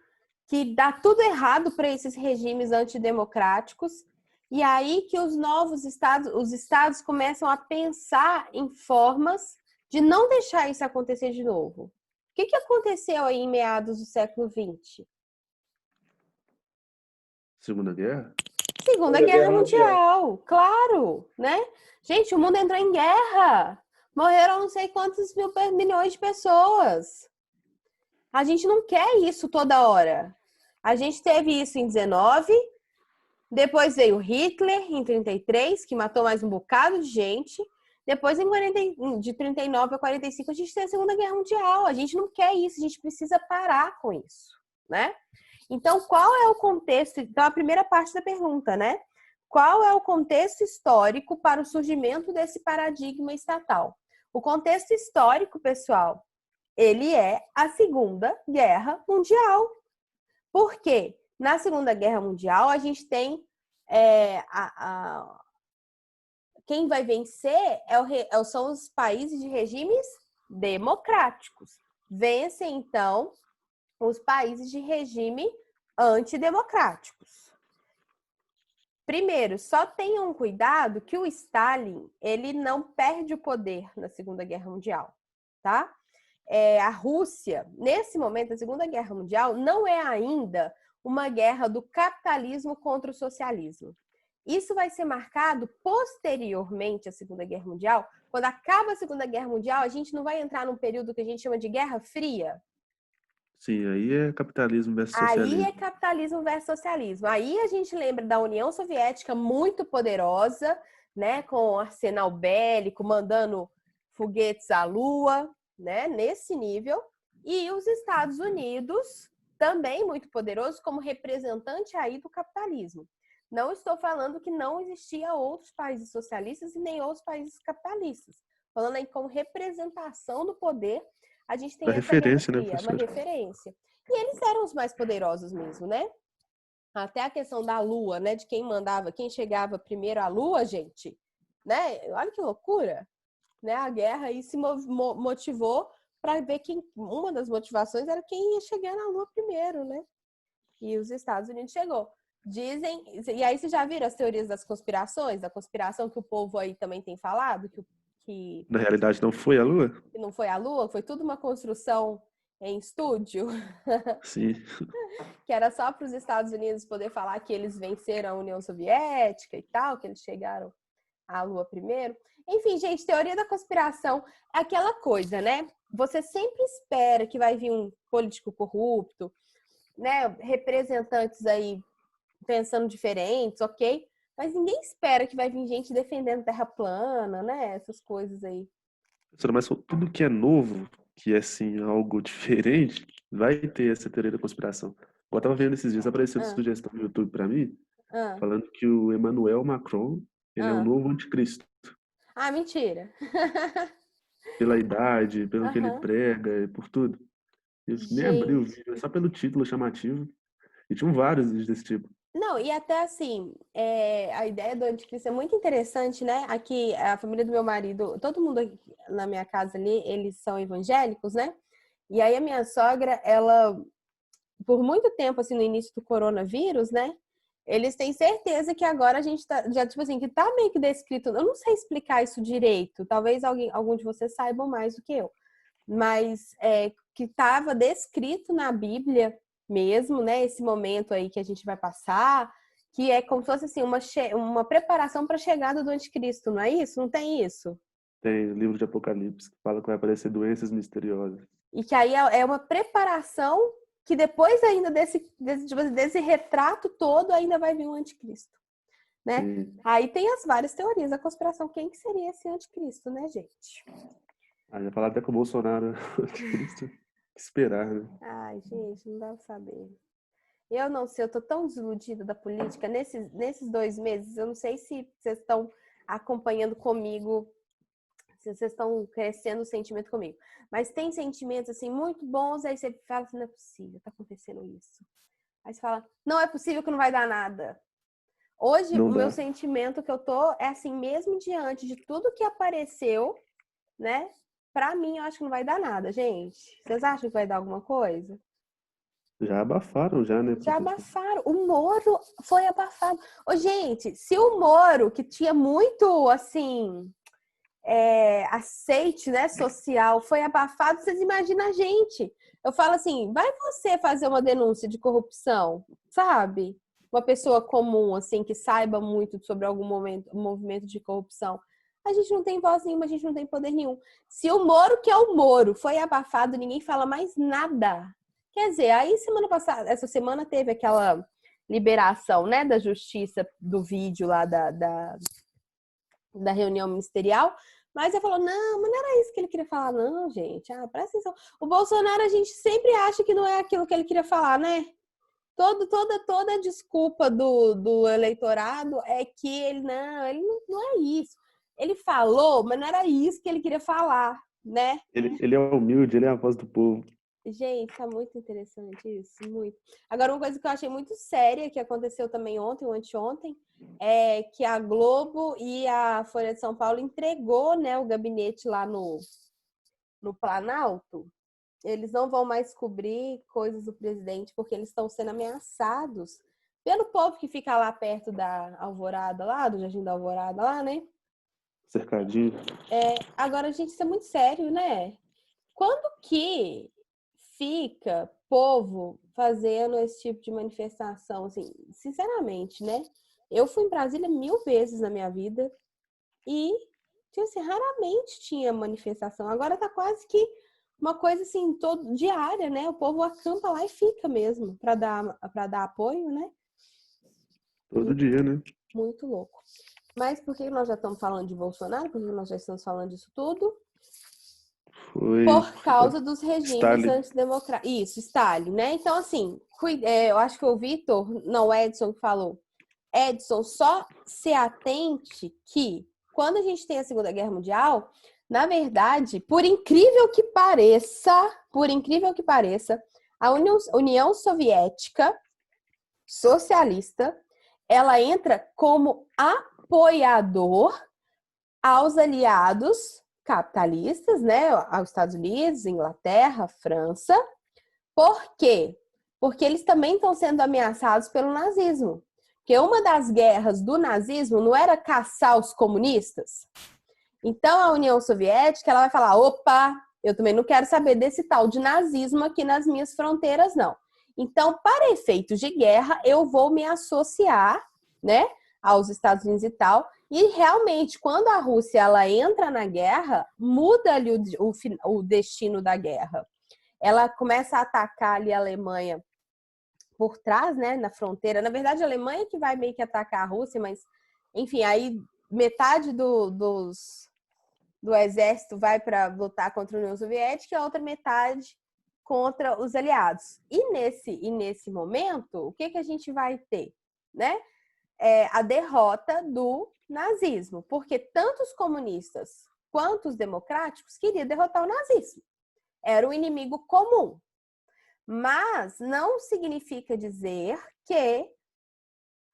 que dá tudo errado para esses regimes antidemocráticos? E aí que os estados começam a pensar em formas de não deixar isso acontecer de novo. O que aconteceu aí em meados do século XX? Segunda Guerra? Segunda Guerra Mundial, claro, né? Gente, o mundo entrou em guerra. Morreram não sei quantos milhões de pessoas. A gente não quer isso toda hora. A gente teve isso em 19, Depois veio Hitler, em 33, que matou mais um bocado de gente. Depois, de 39 a 45, a gente tem a Segunda Guerra Mundial. A gente não quer isso, a gente precisa parar com isso, né? Então, qual é o contexto? Então, a primeira parte da pergunta, né? Qual é o contexto histórico para o surgimento desse paradigma estatal? O contexto histórico, pessoal, ele é a Segunda Guerra Mundial. Por quê? Na Segunda Guerra Mundial, a gente tem quem vai vencer são os países de regimes democráticos. Vencem, então, os países de regime antidemocráticos. Primeiro, só tenham cuidado que o Stalin, ele não perde o poder na Segunda Guerra Mundial, tá? A Rússia, nesse momento, a Segunda Guerra Mundial não é ainda uma guerra do capitalismo contra o socialismo. Isso vai ser marcado posteriormente à Segunda Guerra Mundial. Quando acaba a Segunda Guerra Mundial, a gente não vai entrar num período que a gente chama de Guerra Fria. Sim, aí é capitalismo versus Aí socialismo. é capitalismo versus socialismo. Aí a gente lembra da União Soviética muito poderosa, né, com um arsenal bélico, mandando foguetes à Lua, né, nesse nível. E os Estados Unidos, também muito poderoso, como representante aí do capitalismo. Não estou falando que não existia outros países socialistas e nem outros países capitalistas. Falando aí como representação do poder, a gente tem Uma essa Guerra referência, né, Fria, uma professora? referência. E eles eram os mais poderosos mesmo, né? Até a questão da Lua, né? De quem mandava, quem chegava primeiro à Lua, gente, né? Olha que loucura, né? A guerra aí se motivou para ver uma das motivações era quem ia chegar na Lua primeiro, né? E os Estados Unidos chegou. Dizem, e aí vocês já viram as teorias das conspirações, da conspiração que o povo aí também tem falado, que Na realidade, não foi a Lua? não foi a Lua, foi tudo uma construção em estúdio, Sim. que era só para os Estados Unidos poder falar que eles venceram a União Soviética e tal, que eles chegaram à Lua primeiro. Enfim, gente, teoria da conspiração é aquela coisa, né? Você sempre espera que vai vir um político corrupto, né? Representantes aí pensando diferentes, ok? Mas ninguém espera que vai vir gente defendendo terra plana, né? Essas coisas aí. Professora, mas tudo que é novo, que é assim, algo diferente, vai ter essa teoria da conspiração. Eu tava vendo esses dias, apareceu essa sugestão no YouTube pra mim, Ah, falando que o Emmanuel Macron, ele é o ah. novo anticristo. Ah, mentira. Pela idade, pelo que ele Aham. prega, e por tudo. Eu nem abri o Gente. vídeo, só pelo título chamativo. E tinham vários vídeos desse tipo. Não, e até assim, a ideia do anticristo é muito interessante, né? Aqui, a família do meu marido, todo mundo aqui na minha casa ali, eles são evangélicos, né? E aí a minha sogra, ela, por muito tempo, assim, no início do coronavírus, né? Eles têm certeza que agora a gente tá, já, tipo assim, que tá meio que descrito, eu não sei explicar isso direito, talvez algum de vocês saibam mais do que eu, mas que estava descrito na Bíblia mesmo, né? Esse momento aí que a gente vai passar, que é como se fosse assim, uma preparação para a chegada do anticristo, não é isso? Não tem isso? Tem o livro de Apocalipse, que fala que vai aparecer doenças misteriosas. E que aí é uma preparação que depois ainda desse retrato todo ainda vai vir um anticristo, né? Sim. Aí tem as várias teorias da conspiração. Quem que seria esse anticristo, né, gente? Aí já falaram até que o Bolsonaro é anticristo. Que esperar, né? Ai, gente, não dá pra saber. Eu não sei, eu tô tão desiludida da política. Nesses 2 meses, eu não sei se vocês estão acompanhando comigo, se vocês estão crescendo o sentimento comigo. Mas tem sentimentos, assim, muito bons, aí você fala assim, não é possível, tá acontecendo isso. Aí você fala, não é possível que não vai dar nada. Hoje, Não o meu dá. sentimento que eu tô é assim, mesmo diante de tudo que apareceu, né? Pra mim, eu acho que não vai dar nada, gente. Vocês acham que vai dar alguma coisa? Já abafaram, já, né, Já professor? abafaram. O Moro foi abafado. Ô, gente, se o Moro, que tinha muito, assim, aceite, né, social, foi abafado, vocês imaginam a gente. Eu falo assim, vai você fazer uma denúncia de corrupção, sabe? Uma pessoa comum, assim, que saiba muito sobre algum movimento de corrupção. A gente não tem voz nenhuma, a gente não tem poder nenhum. Se o Moro, que é o Moro, foi abafado, ninguém fala mais nada. Quer dizer, aí essa semana teve liberação, né, da justiça do vídeo lá da reunião ministerial, mas ele falou, não, mas não era isso que ele queria falar, não, gente. Presta atenção. O Bolsonaro, a gente sempre acha que não é aquilo que ele queria falar, né? Toda a desculpa do eleitorado é que ele não é isso. Ele falou, mas não era isso que ele queria falar, né? Ele é humilde, ele é a voz do povo. Gente, tá muito interessante isso, muito. Agora, uma coisa que eu achei muito séria, que aconteceu também ontem ou anteontem, é que a Globo e a Folha de São Paulo entregou, né, o gabinete lá no Planalto. Eles não vão mais cobrir coisas do presidente, porque eles estão sendo ameaçados pelo povo que fica lá perto da Alvorada, lá, do Jardim da Alvorada, lá, né? Cercadinho. Agora, gente, isso é muito sério, né? Quando que fica povo fazendo esse tipo de manifestação, assim, sinceramente, né? Eu fui em Brasília 1000 vezes na minha vida e, assim, raramente tinha manifestação. Agora tá quase que uma coisa, assim, diária, né? O povo acampa lá e fica mesmo para dar apoio, né? Todo dia, né? Muito louco. Mas por que nós já estamos falando de Bolsonaro? Por que nós já estamos falando disso tudo? Por causa dos regimes Stalin. antidemocráticos. Isso, Stalin, né? Então, assim, eu acho que o Vitor, não, o Edson que falou. Edson, só se atente que quando a gente tem a Segunda Guerra Mundial, na verdade, por incrível que pareça, a União Soviética socialista, ela entra como apoiador aos aliados capitalistas, né, aos Estados Unidos, Inglaterra, França. Por quê? Porque eles também estão sendo ameaçados pelo nazismo. Porque uma das guerras do nazismo não era caçar os comunistas? Então, a União Soviética ela vai falar, opa, eu também não quero saber desse tal de nazismo aqui nas minhas fronteiras, não. Então, para efeitos de guerra, eu vou me associar, né, aos Estados Unidos e tal. E realmente, quando a Rússia ela entra na guerra, muda ali o destino da guerra. Ela começa a atacar ali a Alemanha por trás, né, na fronteira. Na verdade, a Alemanha que vai meio que atacar a Rússia, mas, enfim, aí metade do exército vai para lutar contra a União Soviética e a outra metade contra os aliados. E nesse momento, o que a gente vai ter, né? A derrota do nazismo, porque tanto os comunistas quanto os democráticos queriam derrotar o nazismo. Era o inimigo comum. Mas não significa dizer que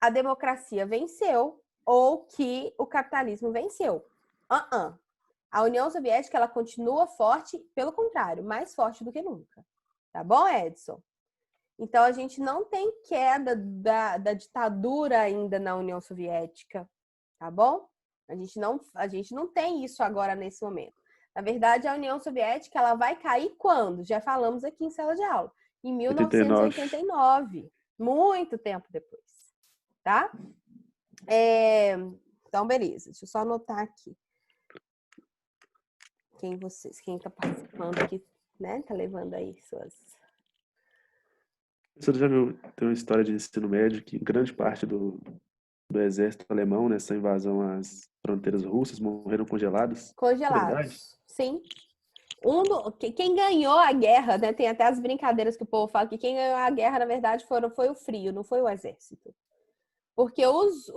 a democracia venceu ou que o capitalismo venceu. A União Soviética ela continua forte, pelo contrário, mais forte do que nunca. Tá bom, Edson? Então, a gente não tem queda da ditadura ainda na União Soviética, tá bom? A gente não tem isso agora nesse momento. Na verdade, a União Soviética ela vai cair quando? Já falamos aqui em sala de aula. Em 1989. Muito tempo depois. Tá? Então, beleza. Deixa eu só anotar aqui. Quem tá participando aqui, né? Tá levando aí suas... Você já viu, tem uma história de ensino médio que grande parte do exército alemão, nessa invasão às fronteiras russas, morreram congelados? Congelados, sim. Quem ganhou a guerra, né? Tem até as brincadeiras que o povo fala que quem ganhou a guerra, na verdade, foi o frio, não foi o exército. Porque os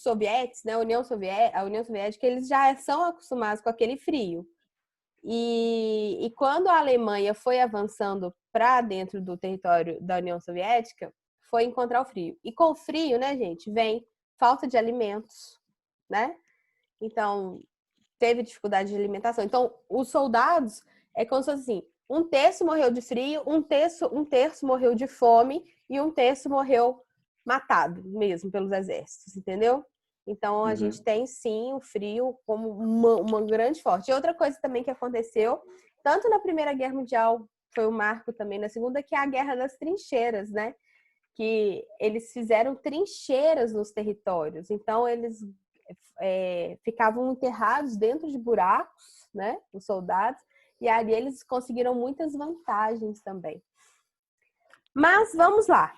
soviéticos, né? A União Soviética, eles já são acostumados com aquele frio. E quando a Alemanha foi avançando para dentro do território da União Soviética, foi encontrar o frio. E com o frio, né, gente, vem falta de alimentos, né? Então, teve dificuldade de alimentação. Então, os soldados, é como se fosse assim, um terço morreu de frio, um terço morreu de fome e um terço morreu matado mesmo pelos exércitos, entendeu? Então, a gente tem, sim, o frio como uma grande forte. E outra coisa também que aconteceu, tanto na Primeira Guerra Mundial, foi um marco também na Segunda, que é a Guerra das Trincheiras, né? Que eles fizeram trincheiras nos territórios. Então, eles ficavam enterrados dentro de buracos, né? Os soldados. E ali eles conseguiram muitas vantagens também. Mas, vamos lá.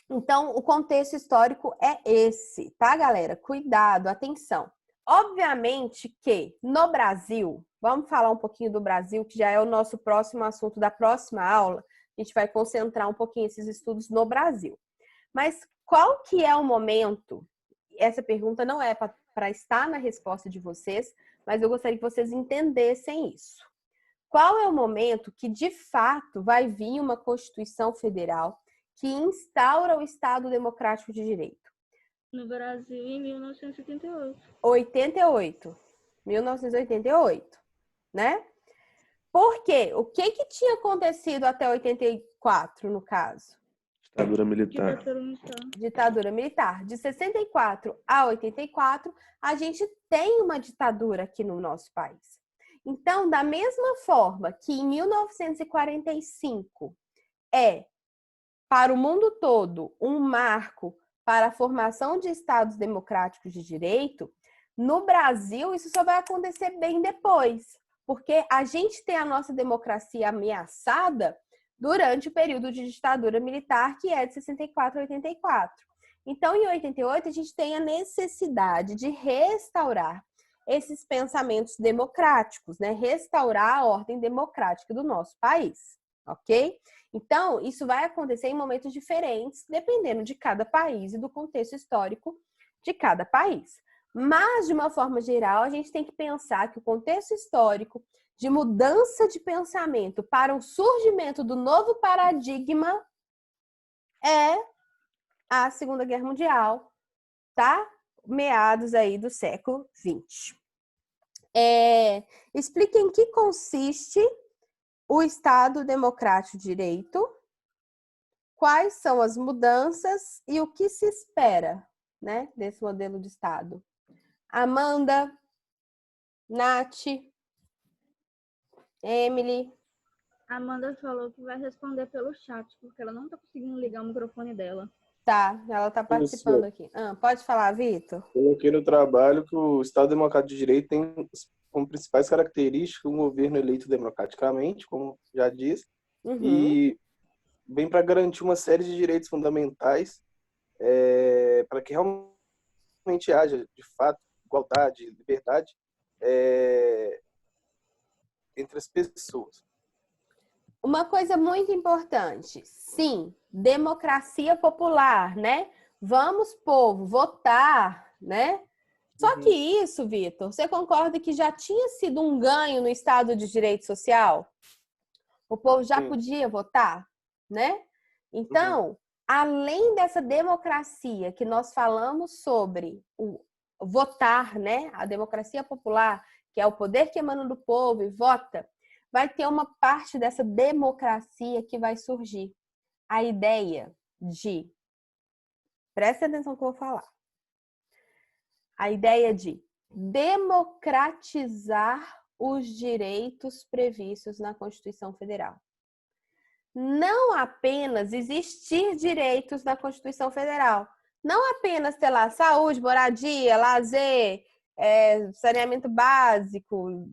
Então, o contexto histórico é esse, tá, galera? Cuidado, atenção. Obviamente que no Brasil, vamos falar um pouquinho do Brasil, que já é o nosso próximo assunto da próxima aula. A gente vai concentrar um pouquinho esses estudos no Brasil. Mas qual que é o momento? Essa pergunta não é para estar na resposta de vocês, mas eu gostaria que vocês entendessem isso. Qual é o momento que, de fato, vai vir uma Constituição Federal que instaura o Estado Democrático de Direito? No Brasil, em 1988. 1988, né? Por quê? O que tinha acontecido até 84, no caso? Ditadura militar. Ditadura militar. Ditadura militar. De 64 a 84, a gente tem uma ditadura aqui no nosso país. Então, da mesma forma que em 1945 para o mundo todo, um marco para a formação de estados democráticos de direito, no Brasil isso só vai acontecer bem depois, porque a gente tem a nossa democracia ameaçada durante o período de ditadura militar, que é de 64 a 84. Então, em 88, a gente tem a necessidade de restaurar esses pensamentos democráticos, né? Restaurar a ordem democrática do nosso país, ok? Então, isso vai acontecer em momentos diferentes, dependendo de cada país e do contexto histórico de cada país. Mas, de uma forma geral, a gente tem que pensar que o contexto histórico de mudança de pensamento para o surgimento do novo paradigma é a Segunda Guerra Mundial, tá? Meados aí do século XX. Explique em que consiste o Estado Democrático de Direito, quais são as mudanças e o que se espera, né, desse modelo de Estado. Amanda, Nath, Emily. A Amanda falou que vai responder pelo chat, porque ela não está conseguindo ligar o microfone dela. Tá, ela está participando aqui. Pode falar, Vitor. Coloquei no trabalho que o Estado Democrático de Direito tem como principais características um governo eleito democraticamente, como já disse, e vem para garantir uma série de direitos fundamentais para que realmente haja, de fato, igualdade, liberdade entre as pessoas. Uma coisa muito importante, sim, democracia popular, né? Vamos, povo, votar, né? Só que isso, Vitor, você concorda que já tinha sido um ganho no Estado de Direito Social? O povo já podia votar, né? Então, além dessa democracia que nós falamos sobre o votar, né? A democracia popular, que é o poder que emana do povo e vota, vai ter uma parte dessa democracia que vai surgir. A ideia de... Preste atenção no que eu vou falar. A ideia de democratizar os direitos previstos na Constituição Federal. Não apenas existir direitos na Constituição Federal. Não apenas ter lá saúde, moradia, lazer, saneamento básico,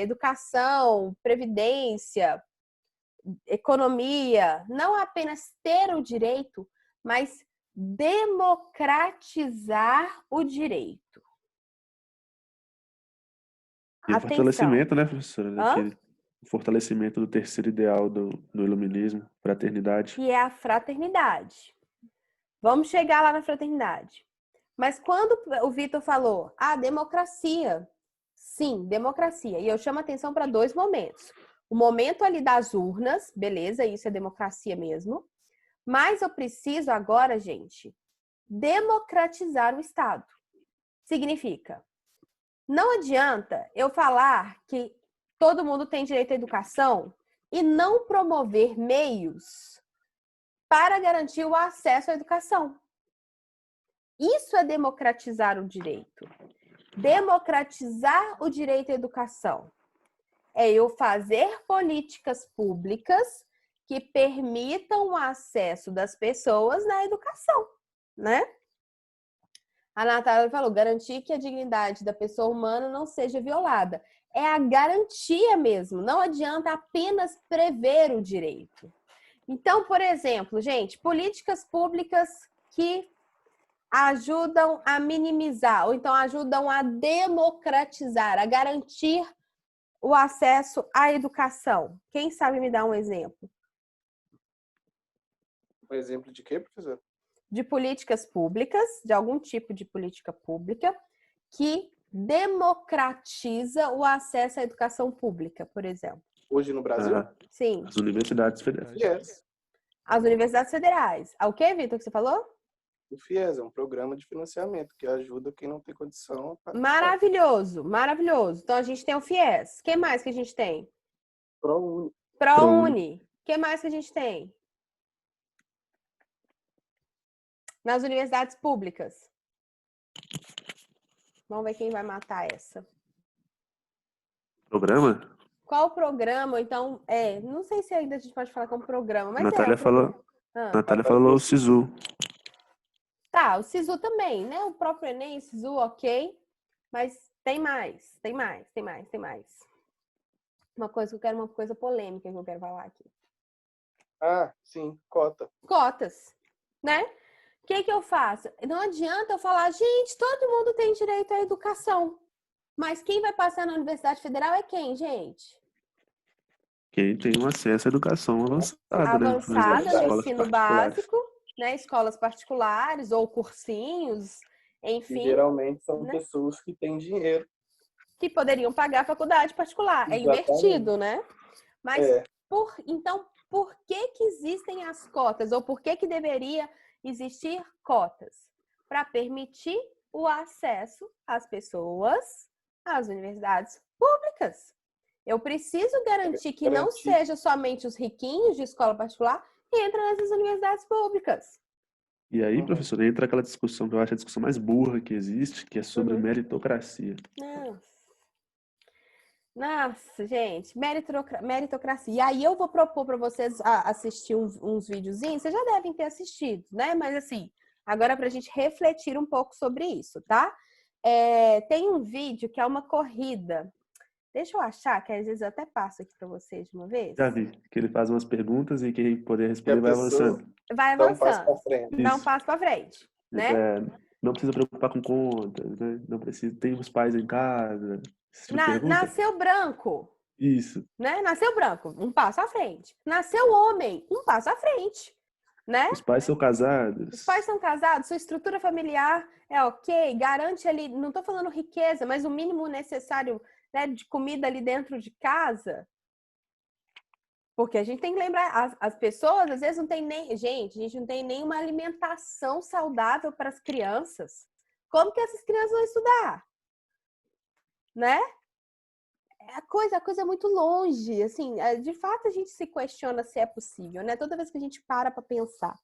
educação, previdência, economia. Não apenas ter o direito, mas democratizar o direito. E o fortalecimento, né, professora? O fortalecimento do terceiro ideal do iluminismo, fraternidade. Que é a fraternidade. Vamos chegar lá na fraternidade. Mas quando o Vitor falou, democracia. Sim, democracia. E eu chamo a atenção para dois momentos. O momento ali das urnas, beleza, isso é democracia mesmo. Mas eu preciso agora, gente, democratizar o Estado. Significa, não adianta eu falar que todo mundo tem direito à educação e não promover meios para garantir o acesso à educação. Isso é democratizar o direito. Democratizar o direito à educação é eu fazer políticas públicas que permitam o acesso das pessoas na educação, né? A Natália falou, garantir que a dignidade da pessoa humana não seja violada. É a garantia mesmo, não adianta apenas prever o direito. Então, por exemplo, gente, políticas públicas que ajudam a minimizar, ou então ajudam a democratizar, a garantir o acesso à educação. Quem sabe me dar um exemplo? Um exemplo de quê, professor? De políticas públicas, de algum tipo de política pública, que democratiza o acesso à educação pública, por exemplo. Hoje no Brasil? Sim. As universidades federais. Yes. As universidades federais. O que, Vitor, que você falou? O FIES é um programa de financiamento que ajuda quem não tem condição. Maravilhoso, maravilhoso. Então, a gente tem o FIES. O que mais que a gente tem? ProUni. ProUni. O que mais que a gente tem? Nas universidades públicas. Vamos ver quem vai matar essa. Programa? Qual programa? Então, não sei se ainda a gente pode falar como programa, mas Natália falou. Ah. Natália falou o SISU. Tá, o SISU também, né? O próprio Enem, o SISU, ok. Mas tem mais. Uma coisa polêmica que eu quero falar aqui. Ah, sim, cota. Cotas, né? O que eu faço? Não adianta eu falar, gente, todo mundo tem direito à educação. Mas quem vai passar na Universidade Federal é quem, gente? Quem tem um acesso à educação avançada, Avançada, né? no ensino básico, né? Escolas particulares ou cursinhos, enfim. E geralmente são pessoas que têm dinheiro. Que poderiam pagar a faculdade particular. É invertido, né? Mas, então, por que existem as cotas? Ou por que deveria existir cotas? Para permitir o acesso às pessoas às universidades públicas. Eu preciso garantir que não seja somente os riquinhos de escola particular que entram nessas universidades públicas. E aí, professor, entra aquela discussão que eu acho a discussão mais burra que existe, que é sobre meritocracia. Nossa, gente, meritocracia. E aí eu vou propor para vocês assistir uns videozinhos, vocês já devem ter assistido, né? Mas assim, agora para a gente refletir um pouco sobre isso, tá? Tem um vídeo que é uma corrida. Deixa eu achar, que às vezes eu até passo aqui para vocês de uma vez. Já vi, que ele faz umas perguntas e quem poder responder vai avançando. Vai avançando. Dá um passo para frente, né? Não precisa preocupar com contas, né? Não precisa, tem os pais em casa. Nasceu branco. Isso. Né? Nasceu branco, um passo à frente. Nasceu homem, um passo à frente. Né? Os pais são casados. Os pais são casados, sua estrutura familiar é ok, garante ali, não estou falando riqueza, mas o mínimo necessário, né, de comida ali dentro de casa. Porque a gente tem que lembrar, as pessoas às vezes não tem nem... Gente, a gente não tem nenhuma alimentação saudável para as crianças. Como que essas crianças vão estudar? Né? A coisa é muito longe, assim, de fato a gente se questiona se é possível, né? Toda vez que a gente para pensar.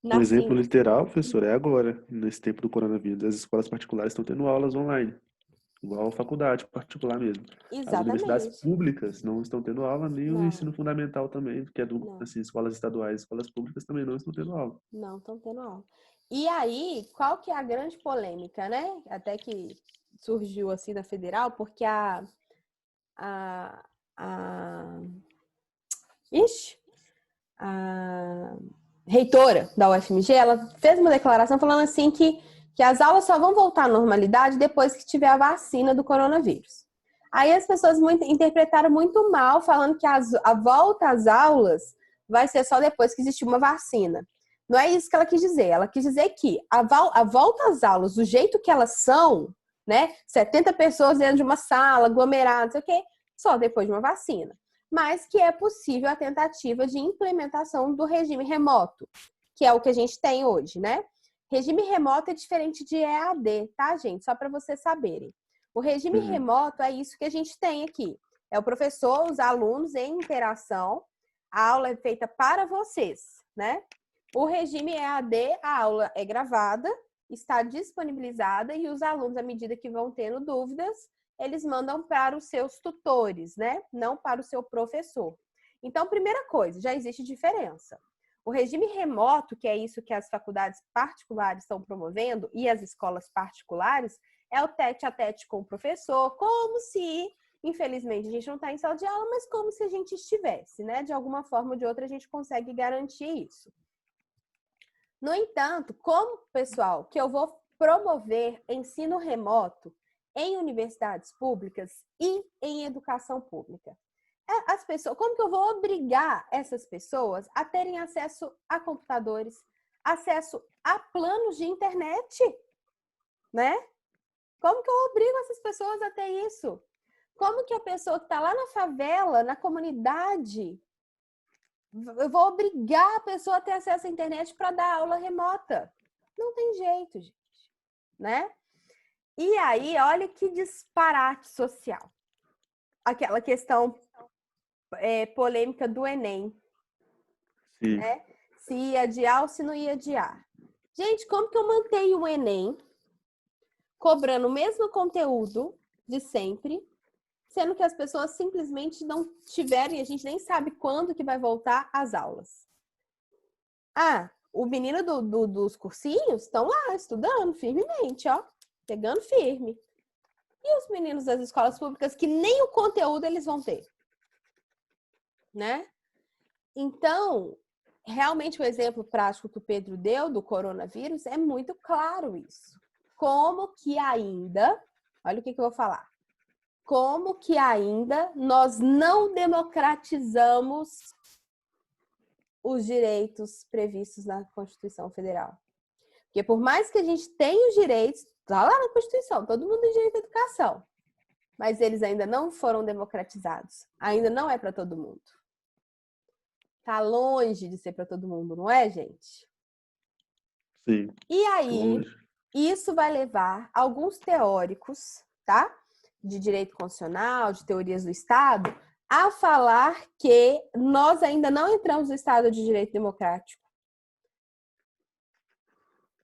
Um exemplo literal, professor, é agora, nesse tempo do coronavírus. As escolas particulares estão tendo aulas online, igual a faculdade particular mesmo. Exatamente. As universidades públicas não estão tendo aula, nem o ensino fundamental também, que é assim, escolas estaduais, escolas públicas também não estão tendo aula. Não estão tendo aula. E aí, qual que é a grande polêmica, né? Até que surgiu assim na federal, porque a reitora da UFMG, ela fez uma declaração falando assim que as aulas só vão voltar à normalidade depois que tiver a vacina do coronavírus. Aí as pessoas interpretaram muito mal, falando que a volta às aulas vai ser só depois que existir uma vacina. Não é isso que ela quis dizer. Ela quis dizer que a volta às aulas, do jeito que elas são, né? 70 pessoas dentro de uma sala, aglomeradas, não sei o quê, só depois de uma vacina. Mas que é possível a tentativa de implementação do regime remoto, que é o que a gente tem hoje, né? Regime remoto é diferente de EAD, tá, gente? Só para vocês saberem. O regime remoto é isso que a gente tem aqui. É o professor, os alunos em interação. A aula é feita para vocês, né? O regime EAD, a aula é gravada, está disponibilizada e os alunos, à medida que vão tendo dúvidas, eles mandam para os seus tutores, né? Não para o seu professor. Então, primeira coisa, já existe diferença. O regime remoto, que é isso que as faculdades particulares estão promovendo e as escolas particulares, é o tete-a-tete com o professor, como se Infelizmente, a gente não está em sala de aula, mas como se a gente estivesse, né? De alguma forma ou de outra, a gente consegue garantir isso. No entanto, como, pessoal, que eu vou promover ensino remoto em universidades públicas e em educação pública? As pessoas, como que eu vou obrigar essas pessoas a terem acesso a computadores, acesso a planos de internet, né? Como que eu obrigo essas pessoas a ter isso? Como que a pessoa que está lá na favela, na comunidade, eu vou obrigar a pessoa a ter acesso à internet para dar aula remota? Não tem jeito, gente, né? E aí, olha que disparate social. Aquela questão polêmica do Enem. Sim. Né? Se ia adiar ou se não ia adiar. Gente, como que eu mantenho o Enem cobrando o mesmo conteúdo de sempre, sendo que as pessoas simplesmente não tiveram e a gente nem sabe quando que vai voltar às aulas? Ah, o menino dos cursinhos estão lá estudando firmemente, ó, pegando firme. E os meninos das escolas públicas que nem o conteúdo eles vão ter, né? Então, realmente o exemplo prático que o Pedro deu do coronavírus é muito claro isso. Como que ainda, olha o que eu vou falar, como que ainda nós não democratizamos os direitos previstos na Constituição Federal. Porque por mais que a gente tenha os direitos, está lá na Constituição, todo mundo tem direito à educação, mas eles ainda não foram democratizados. Ainda não é para todo mundo. Tá longe de ser para todo mundo, não é, gente? Sim. E aí, Longe. isso vai levar alguns teóricos, tá? De direito constitucional, de teorias do Estado, a falar que nós ainda não entramos no Estado de Direito Democrático.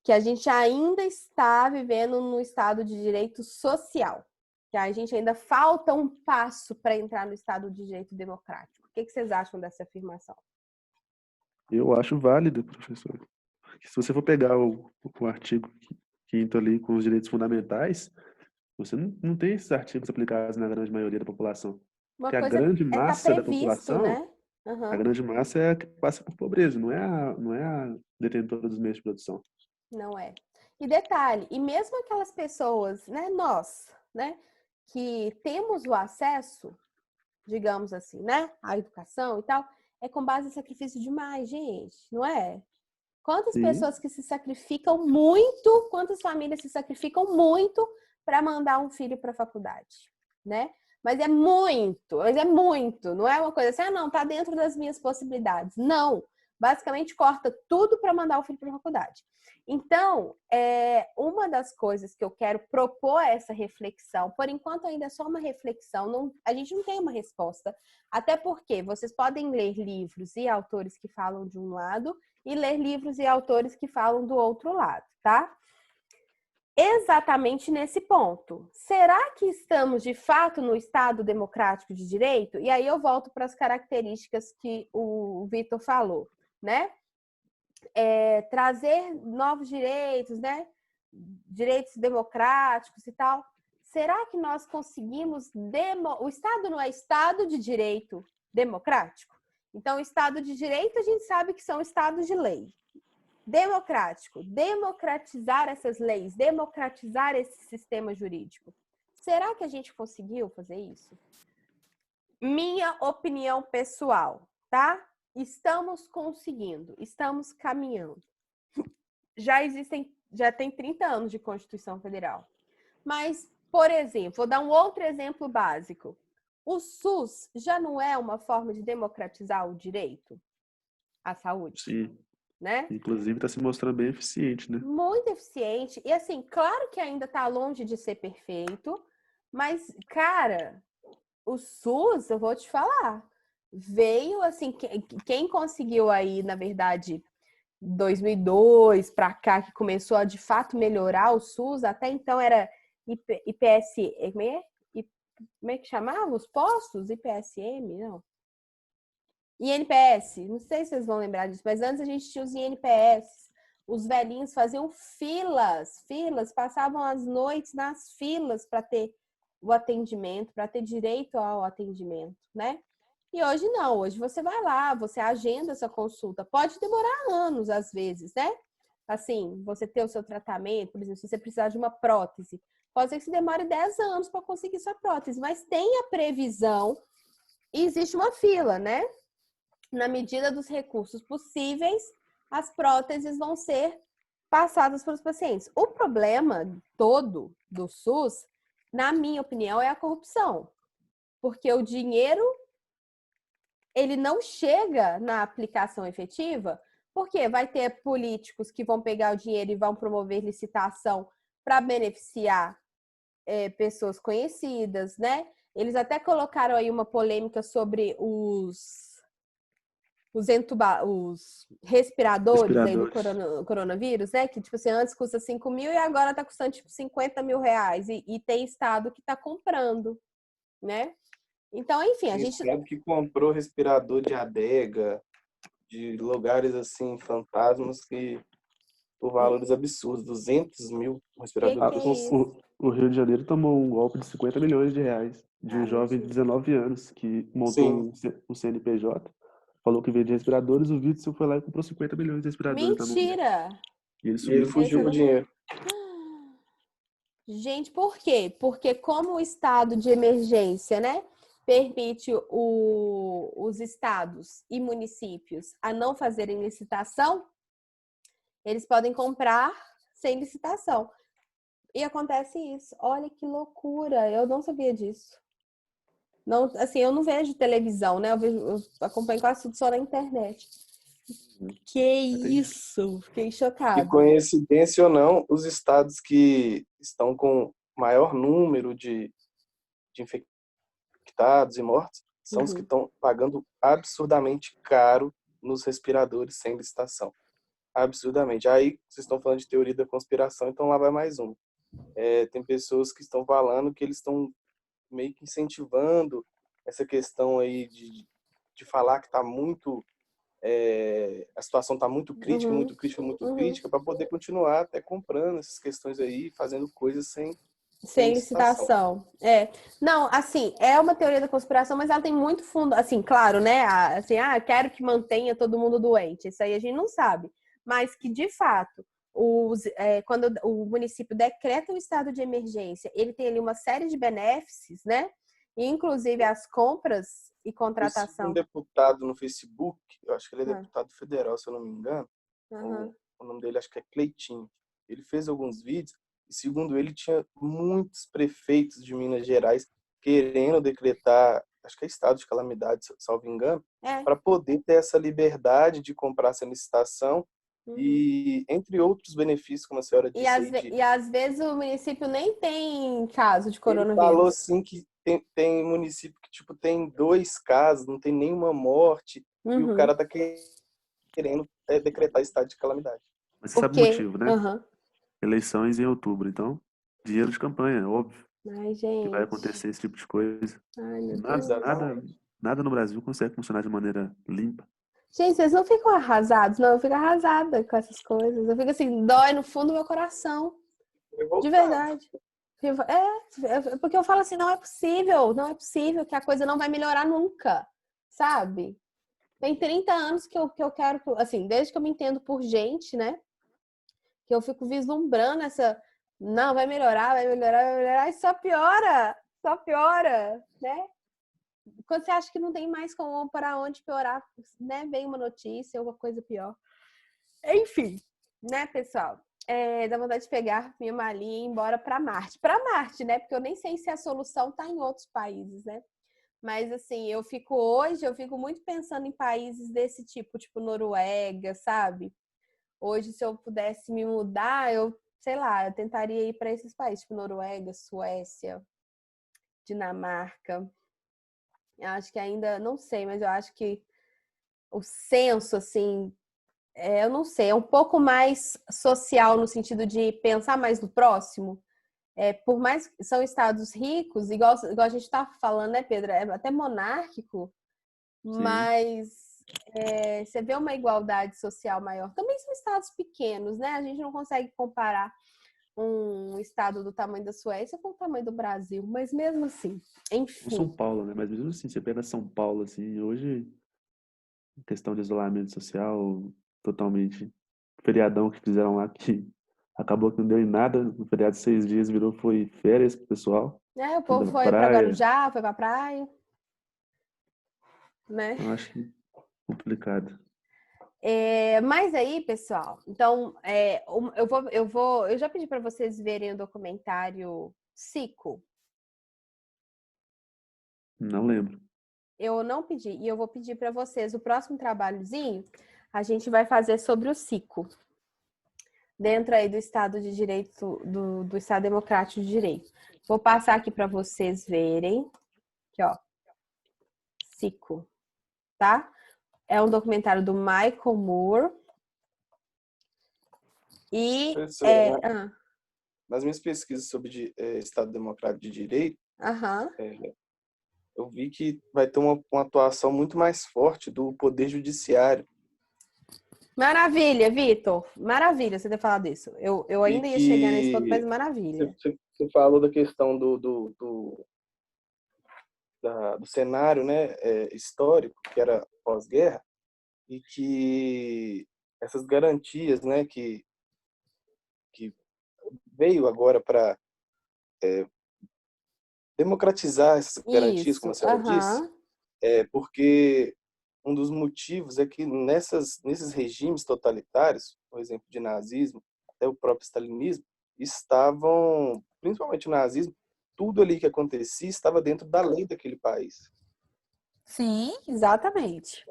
Que a gente ainda está vivendo no Estado de Direito Social. Que a gente ainda falta um passo para entrar no Estado de Direito Democrático. O que vocês acham dessa afirmação? Eu acho válido, professor. Se você for pegar o artigo 5º ali com os direitos fundamentais, você não tem esses artigos aplicados na grande maioria da população. Uma Porque a coisa grande tá massa da previsto, população, né? a grande massa é a que passa por pobreza, não é a detentora dos meios de produção. Não é. E detalhe, e mesmo aquelas pessoas, né, nós, né, que temos o acesso, digamos assim, né, à educação e tal, é com base em sacrifício demais, gente, não é? Quantas Sim. pessoas que se sacrificam muito, quantas famílias se sacrificam muito para mandar um filho para a faculdade, né? Mas é muito, não é uma coisa assim, ah, não, tá dentro das minhas possibilidades. Não, basicamente corta tudo para mandar o filho para a faculdade. Então, uma das coisas que eu quero propor essa reflexão, por enquanto ainda é só uma reflexão, a gente não tem uma resposta, até porque vocês podem ler livros e autores que falam de um lado e ler livros e autores que falam do outro lado, tá? Exatamente nesse ponto. Será que estamos, de fato, no Estado democrático de direito? E aí eu volto para as características que o Vitor falou, né? Trazer novos direitos, né? Direitos democráticos e tal. Será que nós conseguimos... O Estado não é Estado de direito democrático? Então, o Estado de direito, a gente sabe que são estados de lei. Democrático, democratizar essas leis, democratizar esse sistema jurídico. Será que a gente conseguiu fazer isso? Minha opinião pessoal, tá? Estamos conseguindo, estamos caminhando. Já tem 30 anos de Constituição Federal. Mas, por exemplo, vou dar um outro exemplo básico. O SUS já não é uma forma de democratizar o direito à saúde? Sim. Né? Inclusive está se mostrando bem eficiente, né? Muito eficiente. E assim, claro que ainda está longe de ser perfeito, mas, cara, o SUS, eu vou te falar, veio assim, quem conseguiu aí, na verdade, 2002 para cá, que começou a de fato melhorar o SUS, até então era IPS, como é que chamava os postos? IPSM, não? INPS, não sei se vocês vão lembrar disso, mas antes a gente tinha os INPS, os velhinhos faziam filas, passavam as noites nas filas para ter o atendimento, para ter direito ao atendimento, né? E hoje não, hoje você vai lá, você agenda essa consulta. Pode demorar anos, às vezes, né? Assim, você ter o seu tratamento, por exemplo, se você precisar de uma prótese, pode ser que se demore 10 anos para conseguir sua prótese, mas tem a previsão e existe uma fila, né? Na medida dos recursos possíveis, as próteses vão ser passadas para os pacientes. O problema todo do SUS, na minha opinião, é a corrupção. Porque o dinheiro, ele não chega na aplicação efetiva, porque vai ter políticos que vão pegar o dinheiro e vão promover licitação para beneficiar pessoas conhecidas, né? Eles até colocaram aí uma polêmica sobre os respiradores aí do coronavírus, né? Que, tipo assim, antes custa 5 mil e agora tá custando, tipo, 50 mil reais. E tem estado que tá comprando, né? Então, enfim, a gente... Estado que comprou respirador de adega, de lugares, assim, fantasmas, que por valores absurdos, 200 mil respiradores. Que é isso? O Rio de Janeiro tomou um golpe de 50 milhões de reais de um jovem de 19 anos que montou um CNPJ, falou que vendia respiradores, o Witzel foi lá e comprou 50 milhões de respiradores na mão dele. Mentira! E ele E subiu. ele fugiu com o dinheiro. Gente, por quê? Porque como o estado de emergência, né, permite os estados e municípios a não fazerem licitação, eles podem comprar sem licitação. E acontece isso. Olha que loucura, eu não sabia disso. Não, assim, eu não vejo televisão, né? Eu acompanho quase tudo só na internet. Que isso! Fiquei E chocada. coincidência ou não, os estados que estão com maior número de infectados e mortos são os que estão pagando absurdamente caro nos respiradores sem licitação. Absurdamente. Aí vocês estão falando de teoria da conspiração, então lá vai mais um. Tem pessoas que estão falando que eles estão meio que incentivando essa questão aí de falar que está muito... a situação está muito crítica, muito crítica, muito crítica, para poder continuar até comprando essas questões aí, fazendo coisas sem licitação. Não, assim, é uma teoria da conspiração, mas ela tem muito fundo, assim, claro, né? Assim, quero que mantenha todo mundo doente. Isso aí a gente não sabe. Mas que, de fato, quando o município decreta um estado de emergência, ele tem ali uma série de benefícios, né? Inclusive as compras e contratação. Um deputado no Facebook, eu acho que ele é deputado federal, se eu não me engano, o nome dele acho que é Cleitinho. Ele fez alguns vídeos e, segundo ele, tinha muitos prefeitos de Minas Gerais querendo decretar, acho que é estado de calamidade, salvo engano, para poder ter essa liberdade de comprar sem licitação e, entre outros benefícios, como a senhora disse. E às vezes o município nem tem caso de coronavírus. Ele falou assim que tem município que, tipo, tem 2 casos, não tem nenhuma morte, e o cara tá querendo decretar estado de calamidade. Mas você sabe o motivo, né? Eleições em outubro, então, dinheiro de campanha, óbvio. Ai, gente. Que vai acontecer esse tipo de coisa. Ai, meu Nada no Brasil consegue funcionar de maneira limpa. Gente, vocês não ficam arrasados? Não, eu fico arrasada com essas coisas. Eu fico assim, dói no fundo do meu coração. De verdade. Porque eu falo assim, não é possível que a coisa não vai melhorar nunca, sabe? Tem 30 anos que eu quero, assim, desde que eu me entendo por gente, né? Que eu fico vislumbrando não, vai melhorar, e só piora, né? Quando você acha que não tem mais para onde piorar, né? Vem uma notícia, alguma coisa pior. Enfim, né, pessoal? Dá vontade de pegar minha malinha e ir embora para Marte. Para Marte, né? Porque eu nem sei se a solução tá em outros países, né? Mas, assim, eu fico muito pensando em países desse tipo Noruega, sabe? Hoje, se eu pudesse me mudar, sei lá, eu tentaria ir para esses países, tipo Noruega, Suécia, Dinamarca. Eu acho que ainda, não sei, mas eu acho que o senso, assim, eu não sei, é um pouco mais social no sentido de pensar mais no próximo. Por mais que são estados ricos, igual a gente tá falando, né, Pedro? É até monárquico, mas você vê uma igualdade social maior. Também são estados pequenos, né? A gente não consegue comparar um estado do tamanho da Suécia com o tamanho do Brasil, mas mesmo assim, enfim. São Paulo, né? Mas mesmo assim, você pega São Paulo, assim, hoje, questão de isolamento social, totalmente. Feriadão que fizeram lá, que acabou que não deu em nada. O feriado de 6 dias virou, foi férias pro pessoal. O Indo povo pra foi para praia. Guarujá, foi para praia, né? Eu acho que complicado. Mas aí, pessoal, então eu já pedi para vocês verem o documentário Cico. Não lembro. Eu não pedi, e eu vou pedir para vocês o próximo trabalhozinho, a gente vai fazer sobre o Cico, dentro aí do Estado de Direito, do Estado Democrático de Direito. Vou passar aqui para vocês verem, aqui ó, Cico, tá? É um documentário do Michael Moore. E nas minhas pesquisas sobre Estado Democrático de Direito, eu vi que vai ter uma atuação muito mais forte do Poder Judiciário. Maravilha, Vitor. Maravilha você ter falado isso. Eu ainda ia chegar nesse ponto, mas maravilha. Você falou da questão do cenário, né, histórico, que era pós-guerra, e que essas garantias, né, que veio agora para democratizar essas garantias, como a senhora disse, porque um dos motivos é que nesses regimes totalitários, por exemplo, de nazismo, até o próprio stalinismo, estavam, principalmente o nazismo, tudo ali que acontecia estava dentro da lei daquele país. Sim, exatamente.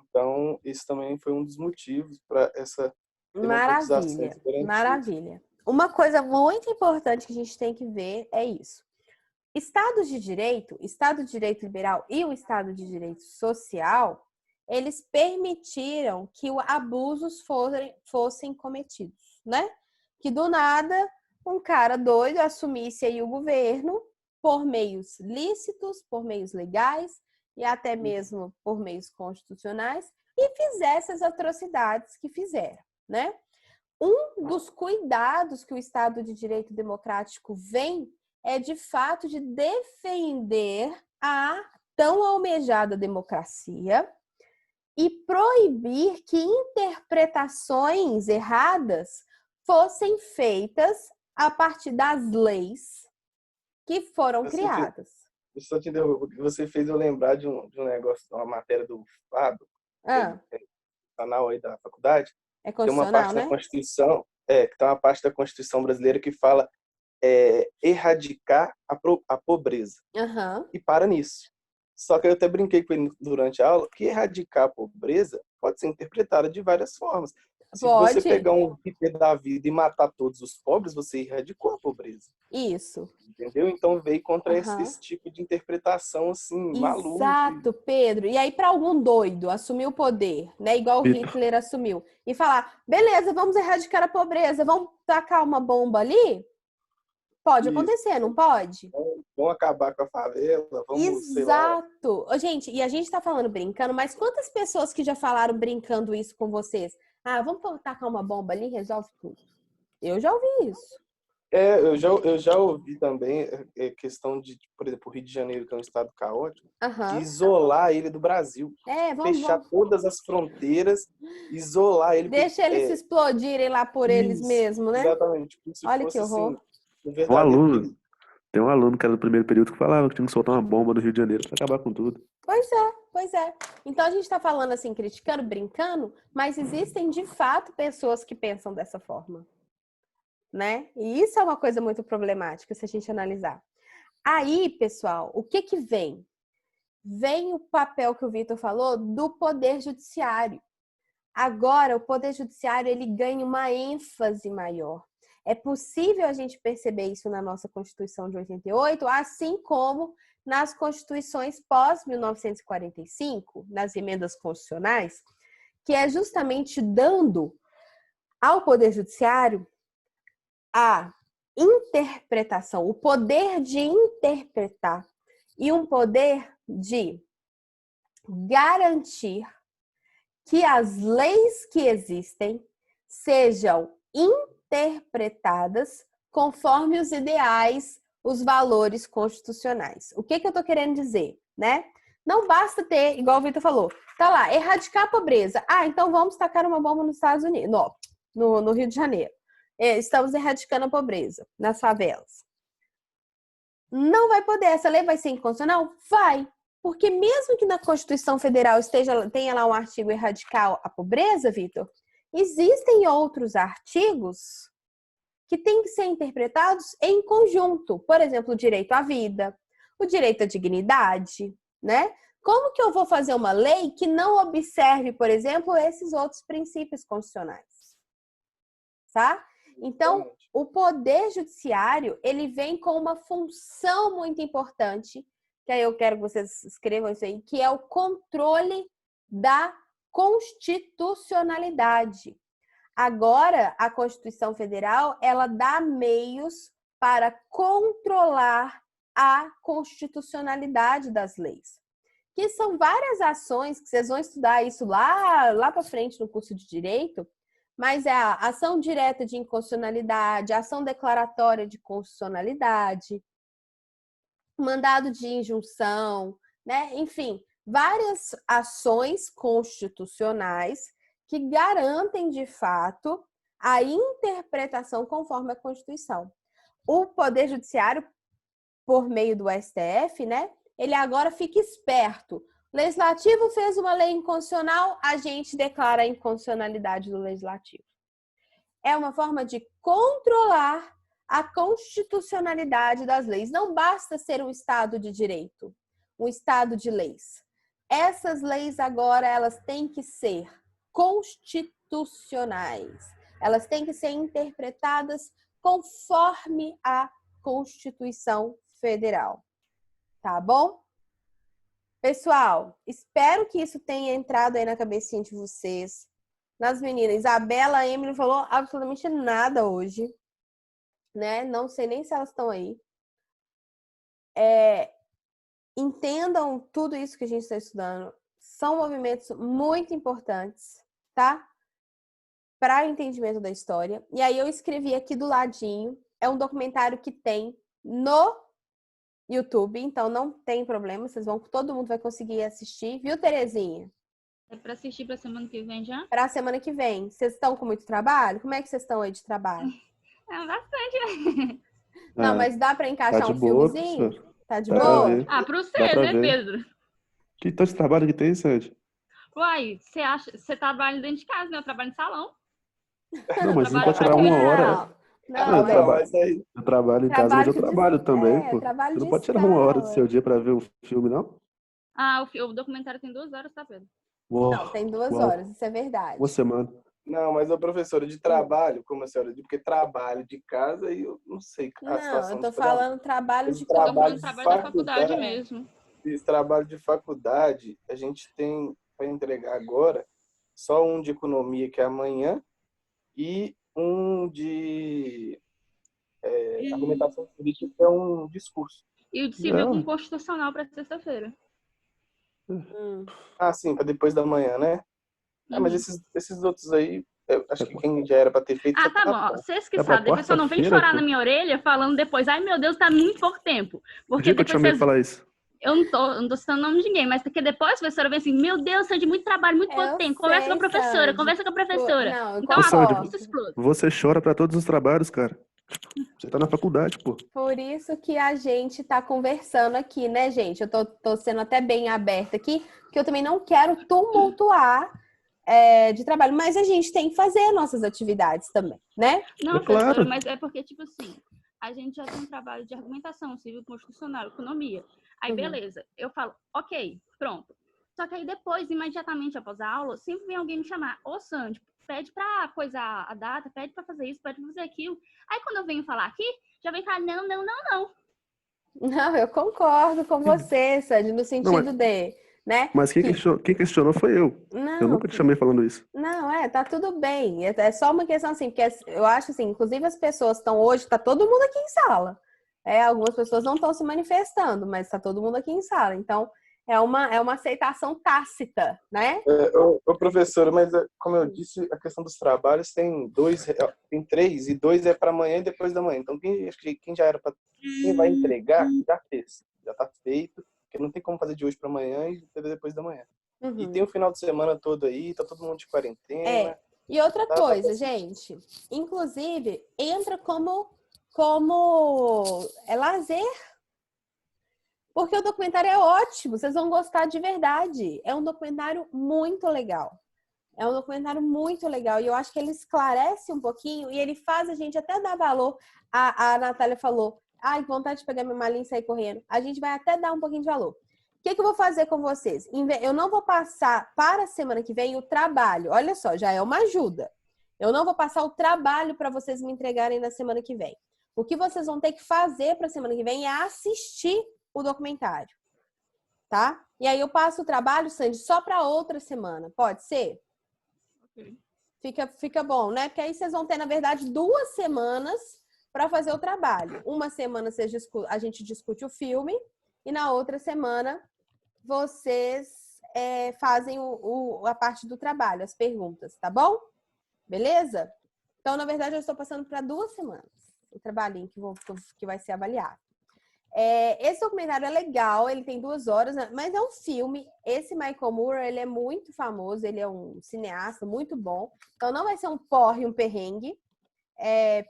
Então, esse também foi um dos motivos para essa democratização das garantias. Maravilha. Uma coisa muito importante que a gente tem que ver é isso. Estados de Direito, Estado de Direito Liberal e o Estado de Direito Social, eles permitiram que abusos fossem cometidos, né? Que do nada um cara doido assumisse aí o governo por meios lícitos, por meios legais e até mesmo por meios constitucionais e fizesse as atrocidades que fizeram, né? Um dos cuidados que o Estado de Direito Democrático vem é, de fato, de defender a tão almejada democracia e proibir que interpretações erradas fossem feitas a partir das leis que foram criadas. Só te interrompo, porque você fez eu lembrar de um negócio, de uma matéria do Fábio, canal aí da faculdade. É constitucional, tem uma parte da Constituição, que tem uma parte da Constituição brasileira que fala erradicar a pobreza. E para nisso. Só que eu até brinquei com ele durante a aula que erradicar a pobreza pode ser interpretada de várias formas. Se você pegar um Hitler da vida e matar todos os pobres, você erradicou a pobreza. Isso. Entendeu? Então veio contra esse tipo de interpretação assim, maluca. Exato, Pedro. E aí para algum doido assumir o poder, né, igual o Hitler assumiu, e falar, beleza, vamos erradicar a pobreza, vamos tacar uma bomba ali? Pode acontecer, não pode? Vamos acabar com a favela, vamos, Exato. Gente, e a gente tá falando brincando, mas quantas pessoas que já falaram brincando isso com vocês? Ah, vamos tacar uma bomba ali, resolve tudo. Eu já ouvi isso. Eu já ouvi também questão de, por exemplo, o Rio de Janeiro, que é um estado caótico, de isolar ele do Brasil. Fechar todas as fronteiras, isolar ele. Deixa eles se explodirem lá por eles mesmos, né? Exatamente. Olha que horror. Assim, tem um aluno que era do primeiro período que falava que tinha que soltar uma bomba no Rio de Janeiro para acabar com tudo. Pois é. Então a gente tá falando assim, criticando, brincando, mas existem de fato pessoas que pensam dessa forma, né? E isso é uma coisa muito problemática se a gente analisar. Aí, pessoal, o que vem? Vem o papel que o Vitor falou do Poder Judiciário. Agora, o Poder Judiciário ele ganha uma ênfase maior. É possível a gente perceber isso na nossa Constituição de 88, assim como nas constituições pós-1945, nas emendas constitucionais, que é justamente dando ao Poder Judiciário a interpretação, o poder de interpretar e um poder de garantir que as leis que existem sejam interpretadas conforme os ideais, os valores constitucionais. O que eu estou querendo dizer, né? Não basta ter, igual o Vitor falou, tá lá, erradicar a pobreza. Ah, então vamos tacar uma bomba nos Estados Unidos, no Rio de Janeiro. Estamos erradicando a pobreza nas favelas. Não vai poder, essa lei vai ser inconstitucional? Vai. Porque mesmo que na Constituição Federal tenha lá um artigo erradicar a pobreza, Vitor, existem outros artigos que têm que ser interpretados em conjunto. Por exemplo, o direito à vida, o direito à dignidade, né? Como que eu vou fazer uma lei que não observe, por exemplo, esses outros princípios constitucionais? Tá? Então, o Poder Judiciário, ele vem com uma função muito importante, que aí eu quero que vocês escrevam isso aí, que é o controle da constitucionalidade. Agora, a Constituição Federal, ela dá meios para controlar a constitucionalidade das leis. Que são várias ações, que vocês vão estudar isso lá para frente no curso de Direito, mas é a ação direta de inconstitucionalidade, a ação declaratória de constitucionalidade, mandado de injunção, né? Enfim, várias ações constitucionais que garantem, de fato, a interpretação conforme a Constituição. O Poder Judiciário, por meio do STF, né? Ele agora fica esperto. O Legislativo fez uma lei inconstitucional, a gente declara a inconstitucionalidade do Legislativo. É uma forma de controlar a constitucionalidade das leis. Não basta ser um Estado de direito, um Estado de leis. Essas leis agora, elas têm que ser constitucionais. Elas têm que ser interpretadas conforme a Constituição Federal. Tá bom? Pessoal, espero que isso tenha entrado aí na cabecinha de vocês. Nas meninas, Isabela, a Emily falou absolutamente nada hoje, né? Não sei nem se elas estão aí. Entendam tudo isso que a gente está estudando. São movimentos muito importantes, tá? Para o entendimento da história. E aí eu escrevi aqui do ladinho. É um documentário que tem no YouTube, então não tem problema. Todo mundo vai conseguir assistir. Viu, Terezinha? É para assistir para semana que vem já? Para a semana que vem. Vocês estão com muito trabalho? Como é que vocês estão aí de trabalho? Bastante. Não, mas dá para encaixar um boa, filmezinho? professor. Tá de Dá pra boa? ver. Pro Dá pra você, né, ver. Pedro? Que tanto de trabalho que tem, Sandy? Uai, você trabalha dentro de casa, né? Eu trabalho em salão. Não, mas você não pode tirar uma hora. Não, Eu trabalho em casa, mas eu trabalho também, pô. trabalho Você não de pode tirar uma hora do escala. seu dia pra ver um filme, não? O documentário tem 2 horas, tá, Pedro? Uou, Não, tem 2 uau. horas, isso é verdade. Uma semana. Não, mas a professora de trabalho, como a senhora disse, porque trabalho de casa e eu não sei a Não, situação eu tô de cada um. falando trabalho Esse de Eu tô trabalho falando de trabalho da faculdade faculdade. mesmo. Esse trabalho de faculdade, a gente tem para entregar agora só um de economia, que é amanhã, e um de argumentação política, que é um discurso. E o de civil com Não. constitucional para sexta-feira. Ah, sim, para depois da manhã, né? Mas esses outros aí, eu acho que quem já era para ter feito... já Tá bom. Ó, bom. vocês que É pra sabem, depois só não vem quarta-feira, chorar pô. na minha orelha falando depois, ai meu Deus, tá muito pouco tempo. O Porque dia que eu te depois chamei vocês... pra falar isso? Eu não tô citando o nome de ninguém, mas porque depois a professora vem assim, meu Deus, Sandy, muito trabalho, muito pouco tempo. Conversa com a professora, Sandy. conversa com a professora. Não, eu Então, concordo. isso explode. Você chora pra todos os trabalhos, cara. Você tá na faculdade, pô. Por isso que a gente tá conversando aqui, né, gente? Eu tô sendo até bem aberta aqui, porque eu também não quero tumultuar de trabalho, mas a gente tem que fazer nossas atividades também, né? Não, É claro. professora, mas é porque, tipo assim, a gente já tem um trabalho de argumentação civil constitucional, economia. Aí, beleza, eu falo, ok, pronto. Só que aí depois, imediatamente após a aula, sempre vem alguém me chamar, ô Sandy, pede pra coisar a data, pede pra fazer isso, pede pra fazer aquilo. Aí quando eu venho falar aqui, já vem falar, não. Não, eu concordo com você, Sandy, no sentido né? Mas quem questionou foi eu. Não, Eu nunca te chamei falando isso. Não, tá tudo bem. É só uma questão assim, porque eu acho assim, inclusive as pessoas estão hoje, tá todo mundo aqui em sala. Algumas pessoas não estão se manifestando, mas tá todo mundo aqui em sala. Então, É uma aceitação tácita, né? Professora, mas como eu disse, a questão dos trabalhos tem três, e dois é para amanhã e depois da manhã. Então, quem já era para quem vai entregar, já fez. Já está feito, porque não tem como fazer de hoje para amanhã e depois da manhã. E tem o final de semana todo aí, tá todo mundo de quarentena. E outra coisa, gente, inclusive, entra como lazer. Porque o documentário é ótimo, vocês vão gostar de verdade. É um documentário muito legal. É um documentário muito legal. E eu acho que ele esclarece um pouquinho e ele faz a gente até dar valor. A Natália falou, ai, vontade de pegar minha malinha e sair correndo. A gente vai até dar um pouquinho de valor. O que eu vou fazer com vocês? Eu não vou passar para a semana que vem o trabalho. Olha só, já é uma ajuda. Eu não vou passar o trabalho para vocês me entregarem na semana que vem. O que vocês vão ter que fazer para a semana que vem é assistir o documentário, tá? E aí eu passo o trabalho, Sandy, só para outra semana. Pode ser? Ok. Fica bom, né? Porque aí vocês vão ter, na verdade, 2 semanas para fazer o trabalho. Uma semana a gente discute o filme e na outra semana vocês fazem a parte do trabalho, as perguntas, tá bom? Beleza? Então, na verdade, eu estou passando para 2 semanas o trabalhinho que vai ser avaliado. Esse documentário é legal, ele tem 2 horas, mas é um filme. Esse Michael Moore, ele é muito famoso, ele é um cineasta muito bom. Então não vai ser um porre, um perrengue.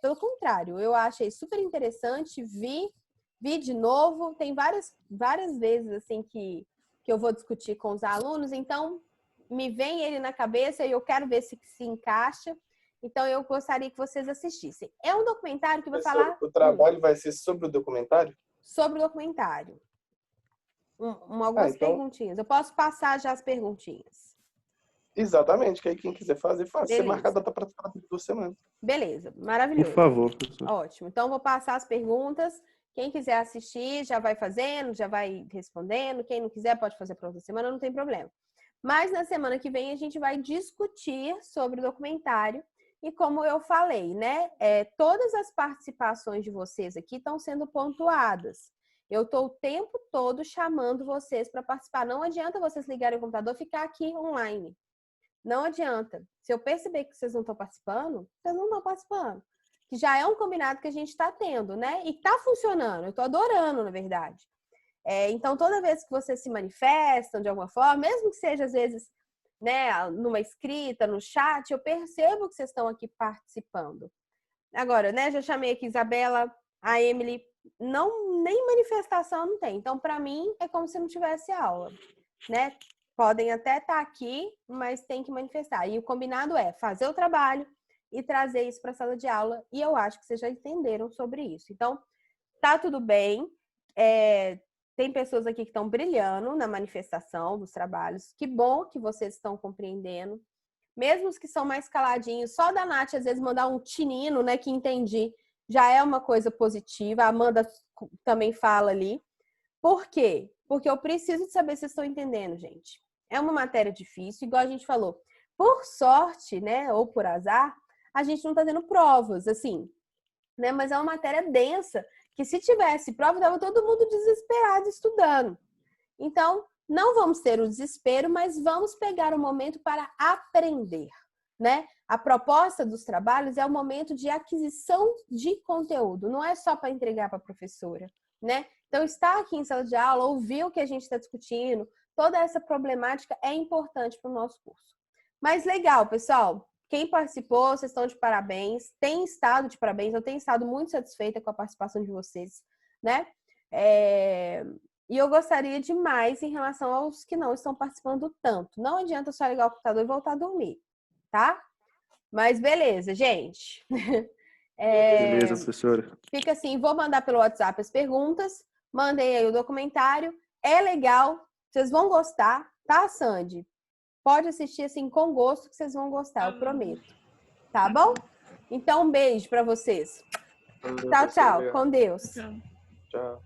Pelo contrário, eu achei super interessante, vi de novo. Tem várias vezes assim que eu vou discutir com os alunos, então me vem ele na cabeça e eu quero ver se encaixa. Então eu gostaria que vocês assistissem. É um documentário que vai falar... O trabalho vai ser sobre o documentário? Sobre o documentário. Algumas perguntinhas. Eu posso passar já as perguntinhas. Exatamente, que aí quem quiser fazer, faz. Beleza. Você marca a data para 2 semanas. Beleza, maravilhoso. Por favor, professor. Ótimo. Então, vou passar as perguntas. Quem quiser assistir, já vai fazendo, já vai respondendo. Quem não quiser, pode fazer para outra semana, não tem problema. Mas na semana que vem, a gente vai discutir sobre o documentário. E como eu falei, né? Todas as participações de vocês aqui estão sendo pontuadas. Eu estou o tempo todo chamando vocês para participar. Não adianta vocês ligarem o computador e ficar aqui online. Não adianta. Se eu perceber que vocês não estão participando, vocês não estão participando. Que já é um combinado que a gente está tendo, né? E está funcionando. Eu estou adorando, na verdade. Então, toda vez que vocês se manifestam de alguma forma, mesmo que seja, às vezes, né, numa escrita, no chat, eu percebo que vocês estão aqui participando. Agora, né, já chamei aqui Isabela, a Emily, nem manifestação não tem. Então, para mim, é como se não tivesse aula, né? Podem até estar aqui, mas tem que manifestar. E o combinado é fazer o trabalho e trazer isso para a sala de aula. E eu acho que vocês já entenderam sobre isso. Então, tá tudo bem. Tem pessoas aqui que estão brilhando na manifestação dos trabalhos. Que bom que vocês estão compreendendo. Mesmo os que são mais caladinhos, só da Nath, às vezes, mandar um tinino, né, que entendi, já é uma coisa positiva. A Amanda também fala ali. Por quê? Porque eu preciso de saber se vocês estão entendendo, gente. É uma matéria difícil, igual a gente falou. Por sorte, né, ou por azar, a gente não está tendo provas, assim, né? Mas é uma matéria densa, que se tivesse prova, estava todo mundo desesperado estudando. Então, não vamos ter o desespero, mas vamos pegar o momento para aprender, né? A proposta dos trabalhos é o momento de aquisição de conteúdo, não é só para entregar para a professora, né? Então, estar aqui em sala de aula, ouvir o que a gente está discutindo, toda essa problemática é importante para o nosso curso. Mas legal, pessoal. Quem participou, vocês estão de parabéns. Tem estado de parabéns. Eu tenho estado muito satisfeita com a participação de vocês, né? E eu gostaria demais em relação aos que não estão participando tanto. Não adianta só ligar o computador e voltar a dormir, tá? Mas beleza, gente. Beleza, professora. Fica assim, vou mandar pelo WhatsApp as perguntas. Mandei aí o documentário. É legal, vocês vão gostar, tá, Sandy? Pode assistir assim com gosto que vocês vão gostar, eu prometo. Tá bom? Então, um beijo pra vocês. Tchau, tchau. Com Deus. Tchau. Tchau.